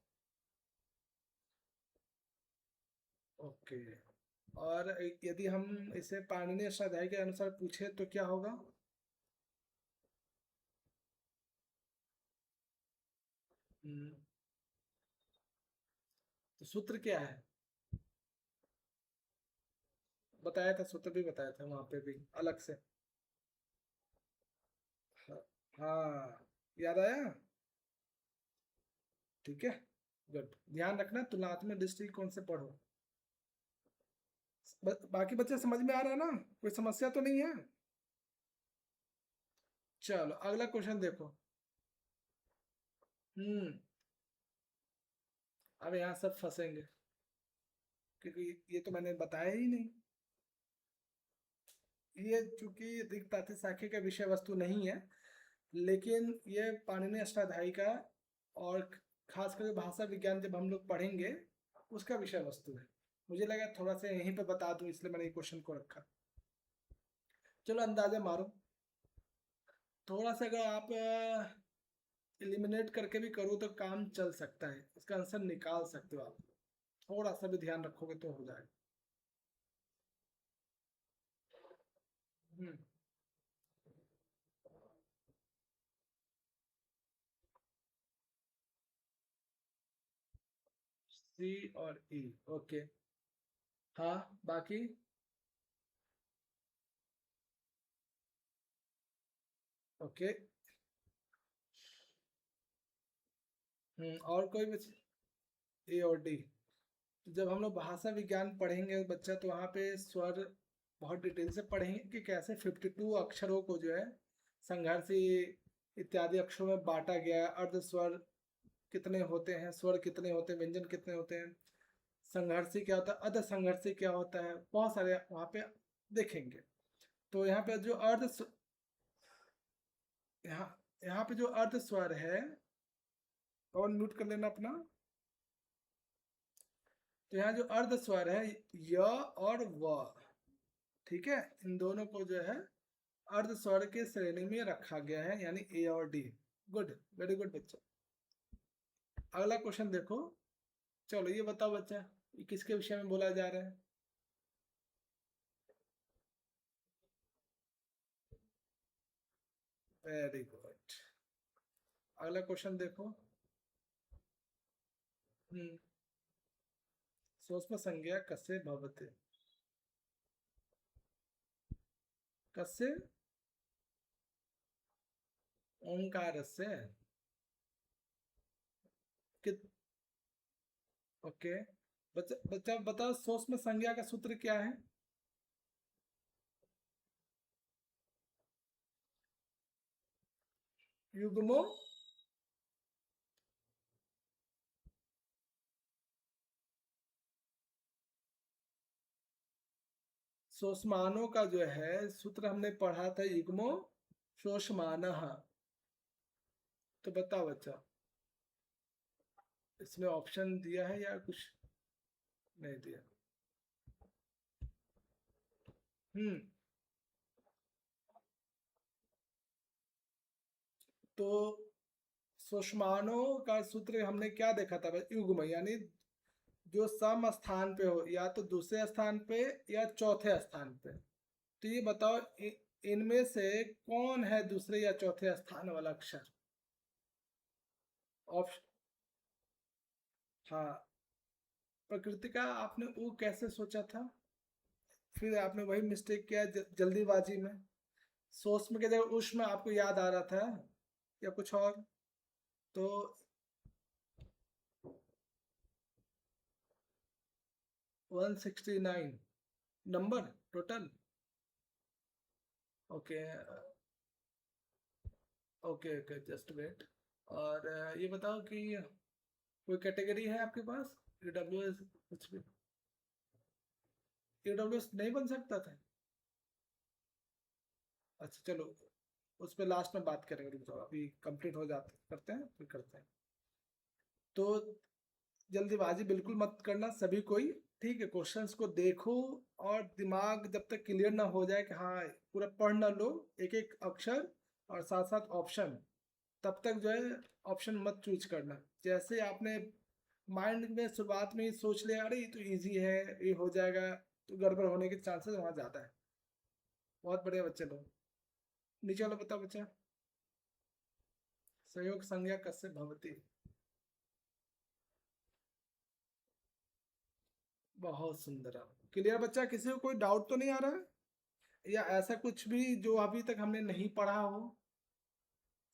ओके, और यदि हम इसे पाणिनीय स्वाध्याय के अनुसार पूछे तो क्या होगा। हम्म, तो सूत्र क्या है, बताया था, सूत्र भी बताया था वहां पे भी अलग से। हाँ, हाँ, याद आया, ठीक है, गुड। ध्यान रखना तुलनात्मक दृष्टिकोण से पढ़ो। बाकी बच्चे समझ में आ रहा है ना, कोई समस्या तो नहीं है। चलो अगला क्वेश्चन देखो। हम्म, अब यहाँ सब फंसेंगे क्योंकि ये तो मैंने बताया ही नहीं। ये चूंकि ऋग प्रातिशाख्य का विषय वस्तु नहीं है, लेकिन ये पाणिनि अष्टाध्यायी का और खास करके भाषा विज्ञान जब हम लोग पढ़ेंगे उसका विषय वस्तु है। मुझे लगा थोड़ा सा यहीं पे बता दूं, इसलिए मैंने ये क्वेश्चन को रखा। चलो अंदाजा मारो, थोड़ा सा अगर आप एलिमिनेट करके भी करो तो काम चल सकता है, इसका आंसर निकाल सकते हो आप। थोड़ा सा भी ध्यान रखोगे तो हो जाएगा। हम्म, सी और ई, ओके। हाँ, बाकी। ओके। और कोई बच, ए और डी। तो जब हम लोग भाषा विज्ञान पढ़ेंगे बच्चा तो वहाँ पे स्वर बहुत डिटेल से पढ़ेंगे कि कैसे 52 अक्षरों को जो है संघर्षी इत्यादि अक्षरों में बांटा गया है। अर्ध स्वर कितने होते हैं, स्वर कितने होते हैं, व्यंजन कितने होते हैं, संघर्षी क्या होता है, अध संघर्षी क्या होता है, बहुत सारे वहाँ पे देखेंगे। तो यहाँ पे जो यहाँ यहाँ पे जो अर्ध स्वर है, और म्यूट कर लेना अपना। तो यहाँ जो अर्ध स्वर है य और व, ठीक है, इन दोनों को जो है अर्ध स्वर के श्रेणी में रखा गया है, यानी ए और डी। गुड, वेरी गुड बच्चा। अगला क्वेश्चन देखो। चलो ये बताओ बच्चा, ये किसके विषय में बोला जा रहा है। Very good. अगला क्वेश्चन देखो। हम्म, सूक्ष्म संज्ञा कस्य भवते। कस्य ओंकारस्य कि ओके। बच्चा बच्चा बताओ सूक्ष्म संज्ञा का सूत्र क्या है? युग्मो शोषमानों का जो है सूत्र हमने पढ़ा था, युग्मो शोषमानः। तो बताओ बच्चा, इसमें ऑप्शन दिया है या कुछ नहीं दिया? हम्म। तो शोषमानों का सूत्र हमने क्या देखा था? युग्म यानी जो सम स्थान पे हो, या तो दूसरे स्थान पे या चौथे स्थान पे। तो ये बताओ इनमें से कौन है दूसरे या चौथे स्थान वाला अक्षर? ऑप्शन। हाँ। प्रकृति का आपने वो कैसे सोचा था? फिर आपने वही मिस्टेक किया जल्दीबाजी में। सूक्ष्म के जगह उष्म आपको याद आ रहा था या कुछ और? तो 169 number total. Okay okay okay, just wait. और ये बताओ कि कोई कैटेगरी है आपके पास? ईडब्ल्यू एस कुछ भी? ईडब्ल्यू एस नहीं बन सकता था? अच्छा चलो, उस पर लास्ट में बात करेंगे, रुक जाओ, अभी कंप्लीट हो जाते करते हैं फिर करते हैं। तो जल्दीबाजी बिल्कुल मत करना सभी कोई, ठीक है? क्वेश्चंस को देखो और दिमाग जब तक क्लियर ना हो जाए कि हाँ पूरा पढ़ ना लो, एक एक अक्षर और साथ साथ ऑप्शन, तब तक जो है ऑप्शन मत चूज करना। जैसे आपने माइंड में शुरुआत में ही सोच लिया अरे ये तो इजी है, ये हो जाएगा, तो गड़बड़ होने के चांसेस वहाँ ज़्यादा है। बहुत बढ़िया बच्चे लोग। नीचे वाला बताओ बच्चा। संयोग संज्ञा कस्य भवति। बहुत सुंदर। क्लियर बच्चा? किसी को कोई डाउट तो नहीं आ रहा है, या ऐसा कुछ भी जो अभी तक हमने नहीं पढ़ा हो?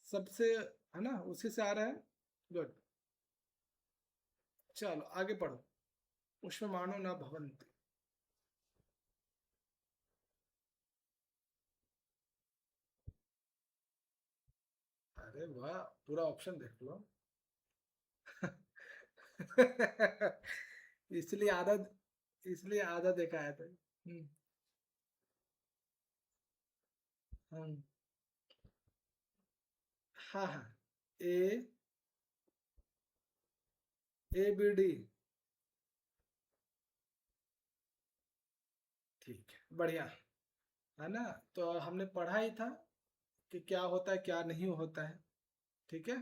सबसे है ना, उसी से आ रहा है। गुड। चलो आगे पढ़ो। उसमें मानो ना भवंती। अरे वाह, पूरा ऑप्शन देख लो। इसलिए आधा, इसलिए आधा देखा है तो। हम्म, हाँ हाँ। ए, ए बी डी। ठीक है, बढ़िया। है ना? तो हमने पढ़ा ही था कि क्या होता है क्या नहीं होता है। ठीक है,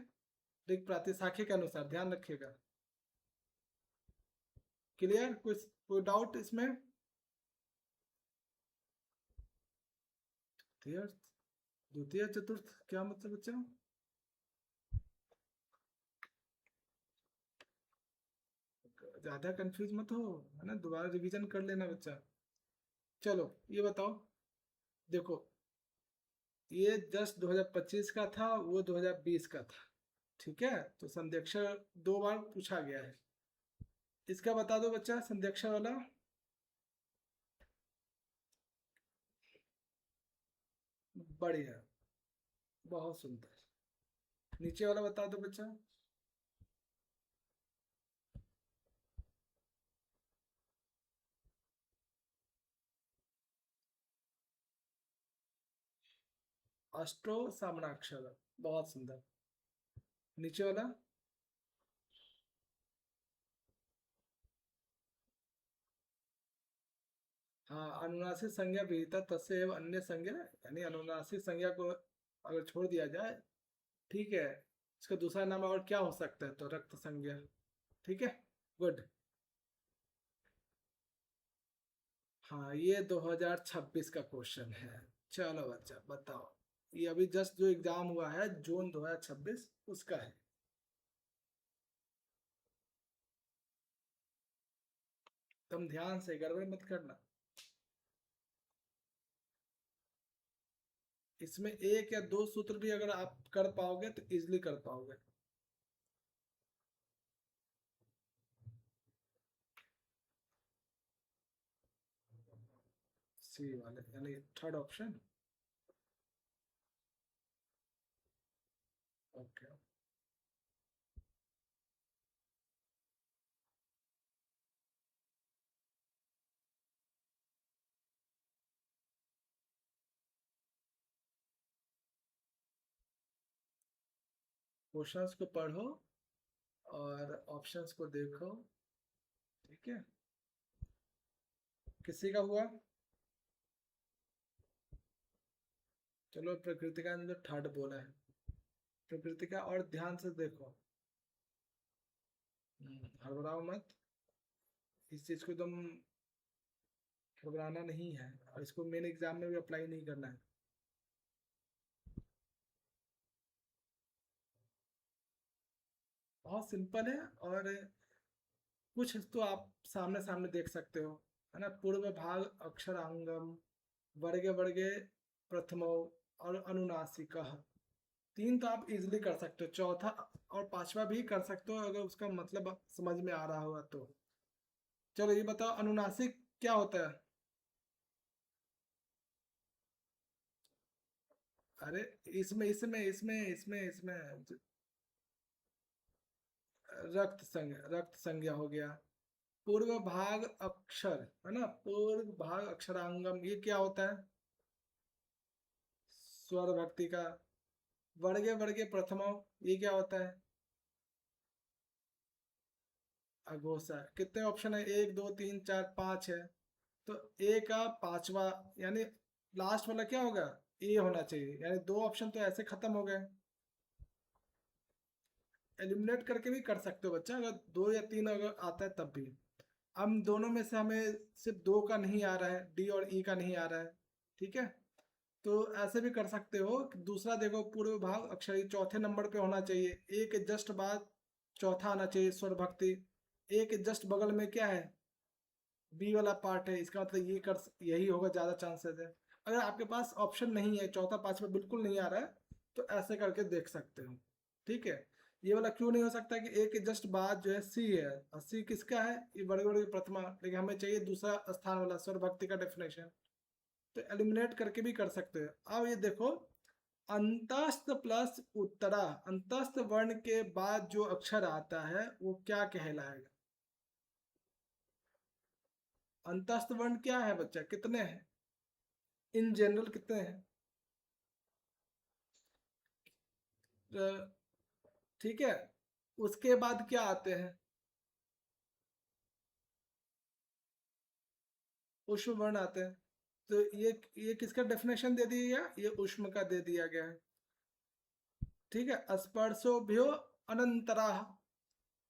ऋग प्रातिशाख्य के अनुसार ध्यान रखिएगा। क्लियर? कुछ कोई डाउट इसमें? द्वितीय, द्वितीय चतुर्थ क्या मतलब बच्चा? ज्यादा कंफ्यूज मत हो, है ना? दोबारा रिवीजन कर लेना बच्चा। चलो ये बताओ, देखो ये जस्ट 2025 का था, वो 2020 का था। ठीक है, तो संध्यक्षर दो बार पूछा गया है। इसका बता दो बच्चा, संध्यक्षर वाला। बढ़िया, बहुत सुंदर। नीचे वाला बता दो बच्चा। अष्टो सामनाक्षर, बहुत सुंदर। नीचे वाला। हाँ, अनुनासिक संज्ञा विहिता तस्य एवं अन्य संज्ञा, यानी अनुनासिक संज्ञा को अगर छोड़ दिया जाए, ठीक है, इसका दूसरा नाम और क्या हो सकता है? तो रक्त संज्ञा। ठीक है, गुड। हाँ, ये 2026 का क्वेश्चन है। चलो बच्चा बताओ, ये अभी जस्ट जो एग्जाम हुआ है जून 2026 उसका है। तुम ध्यान से, गड़बड़ मत करना। इसमें एक या दो सूत्र भी अगर आप कर पाओगे तो इजिली कर पाओगे। सी वाले यानी थर्ड ऑप्शन। ओके। क्वेश्चंस को पढ़ो और ऑप्शंस को देखो। ठीक है। किसी का हुआ? चलो प्रकृति का जो थर्ड बोला है, प्रकृति का और ध्यान से देखो। हड़बड़ाओ मत, इस चीज को एकदम घबराना नहीं है, और इसको मेन एग्जाम में भी अप्लाई नहीं करना है। बहुत सिंपल है, और कुछ तो आप सामने सामने देख सकते हो, है ना। पूर्व भाग अक्षरांगम, वर्गे वर्गे प्रथमो, और अनुनासिकः। तीन तो आप इजिली कर सकते हो, चौथा और पांचवा भी कर सकते हो अगर उसका मतलब समझ में आ रहा होगा तो। चलो ये बताओ, अनुनासिक क्या होता है? अरे इसमें इसमें इसमें इसमें इसमें रक्त संज्ञा हो गया। पूर्व भाग अक्षर, है ना, पूर्व भाग अक्षरांगम, ये क्या होता है? स्वर भक्ति का। वर्गे वर्गे प्रथमा, ये क्या होता है? अघोषा। कितने ऑप्शन है? एक दो तीन चार पांच है। तो ए का पांचवा, यानी लास्ट वाला क्या होगा? ए होना चाहिए, यानी दो ऑप्शन तो ऐसे खत्म हो गए। एलिमिनेट करके भी कर सकते हो बच्चा, अगर दो या तीन अगर आता है तब भी। हम दोनों में से हमें सिर्फ दो का नहीं आ रहा है, डी और ई का नहीं आ रहा है। ठीक है। तो ऐसे भी कर सकते हो कि दूसरा देखो, पूर्व भाग अक्षर चौथे नंबर पे होना चाहिए, ए के जस्ट बाद चौथा आना चाहिए स्वर भक्ति। ए के जस्ट बगल में क्या है? बी वाला पार्ट है, इसका मतलब ये कर, यही होगा, ज्यादा चांसेस है। अगर आपके पास ऑप्शन नहीं है, चौथा पांचवा बिल्कुल नहीं आ रहा है, तो ऐसे करके देख सकते हो। ठीक है। ये वाला क्यों नहीं हो सकता कि ए के जस्ट बाद जो है सी है, और सी किसका है? ये बड़े बड़े प्रथमा, लेकिन हमें चाहिए दूसरा स्थान वाला स्वर भक्ति का डेफिनेशन। तो एलिमिनेट करके भी कर सकते हो। अब ये देखो, अंतस्थ प्लस उत्तरा, अंतस्थ वर्ण के बाद जो अक्षर आता है वो क्या कहलाएगा? अंतस्थ वर्ण क्या है बच्चा, कितने हैं इन जनरल, कितने हैं? अ, ठीक है। उसके बाद क्या आते हैं? उष्म वर्ण आते हैं। तो ये किसका डेफिनेशन दे दिया गया? ये उष्म का दे दिया गया है। ठीक है। स्पर्शोभ्यो अनंतरा,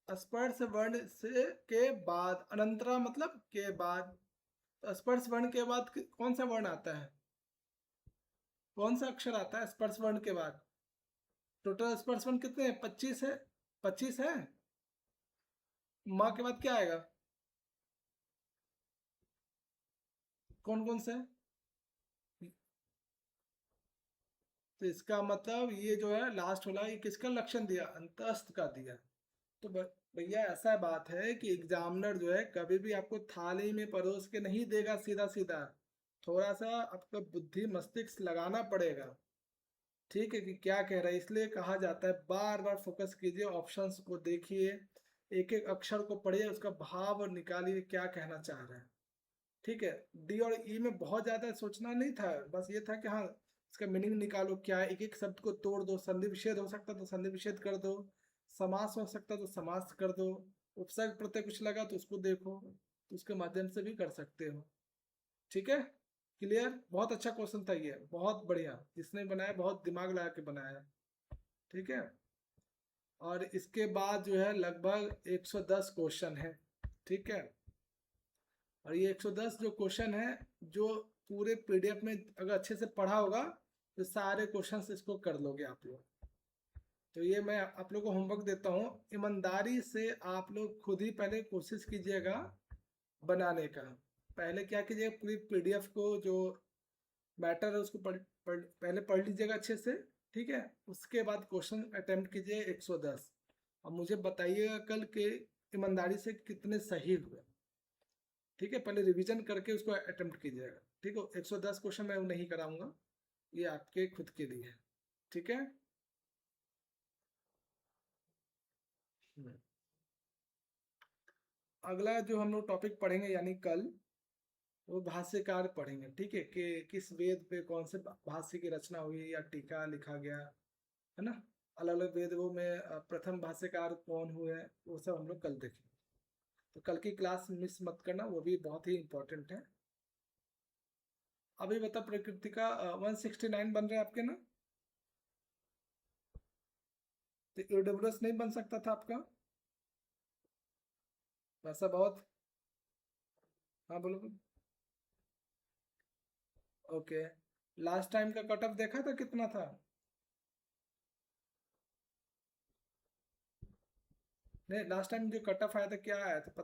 स्पर्श वर्ण से के बाद, अनंतरा मतलब के बाद। तो स्पर्श वर्ण के बाद कौन सा वर्ण आता है? कौन सा अक्षर आता है स्पर्श वर्ण के बाद? टोटल स्पर्श वर्ण कितने हैं? 25 है। 25 है। माँ के बाद क्या आएगा? कौन कौन से? तो इसका मतलब ये जो है लास्ट वाला, ये किसका लक्षण दिया? अंतस्थ का दिया। तो भैया ऐसा बात है कि एग्जामिनर जो है कभी भी आपको थाली में परोस के नहीं देगा सीधा सीधा। थोड़ा सा आपका बुद्धि मस्तिष्क लगाना पड़ेगा। ठीक है, कि क्या कह रहा है, इसलिए कहा जाता है बार बार फोकस कीजिए, ऑप्शंस को देखिए, एक एक अक्षर को पढ़िए, उसका भाव निकालिए क्या कहना चाह रहा है। ठीक है। डी और ई में बहुत ज्यादा सोचना नहीं था, बस ये था कि हाँ, इसका मीनिंग निकालो क्या है, एक एक शब्द को तोड़ दो, संधि विच्छेद हो सकता तो संधि विच्छेद कर दो, समास हो सकता तो समास कर दो, उपसर्ग प्रत्यय कुछ लगा तो उसको देखो, तो उसके माध्यम से भी कर सकते हो। ठीक है। क्लियर? बहुत अच्छा क्वेश्चन था ये, बहुत बढ़िया, जिसने बनाया बहुत दिमाग लगा के बनाया। ठीक है। और इसके बाद जो है लगभग 110 क्वेश्चन है। ठीक है। और ये 110 जो क्वेश्चन है, जो पूरे पीडीएफ में अगर अच्छे से पढ़ा होगा तो सारे क्वेश्चन इसको कर लोगे आप लोग। तो ये मैं आप लोग को होमवर्क देता हूँ, ईमानदारी से आप लोग खुद ही पहले कोशिश कीजिएगा बनाने का। पहले क्या कीजिएगा, पूरी पीडीएफ को जो मैटर है उसको पहले पढ़ लीजिएगा अच्छे से, ठीक है। उसके बाद क्वेश्चन अटेम्प्ट कीजिए 110। अब मुझे बताइएगा कल के ईमानदारी से कितने सही हुए, ठीक है। पहले रिवीजन करके उसको अटेम्प्ट कीजिएगा, ठीक है। 110 क्वेश्चन मैं नहीं कराऊंगा, ये आपके खुद के लिए है, ठीक है। अगला जो हम लोग टॉपिक पढ़ेंगे यानी कल, वो भाष्यकार पढ़ेंगे, ठीक है। कि किस वेद पे कौन से भाष्य की रचना हुई या टीका लिखा गया, है ना। अलग अलग वेदों में प्रथम भाष्यकार कौन हुए, वो सब हम लोग कल देखेंगे। तो कल की क्लास मिस मत करना, वो भी बहुत ही इंपॉर्टेंट है। अभी बता, प्रकृति का 169 बन रहे हैं आपके ना, तो ईडब्ल्यूएस नहीं बन सकता था आपका, वैसा बहुत। हाँ बोलो। ओके, लास्ट टाइम का कट ऑफ देखा था कितना था? नहीं, लास्ट टाइम जो कट ऑफ आया था क्या आया था पता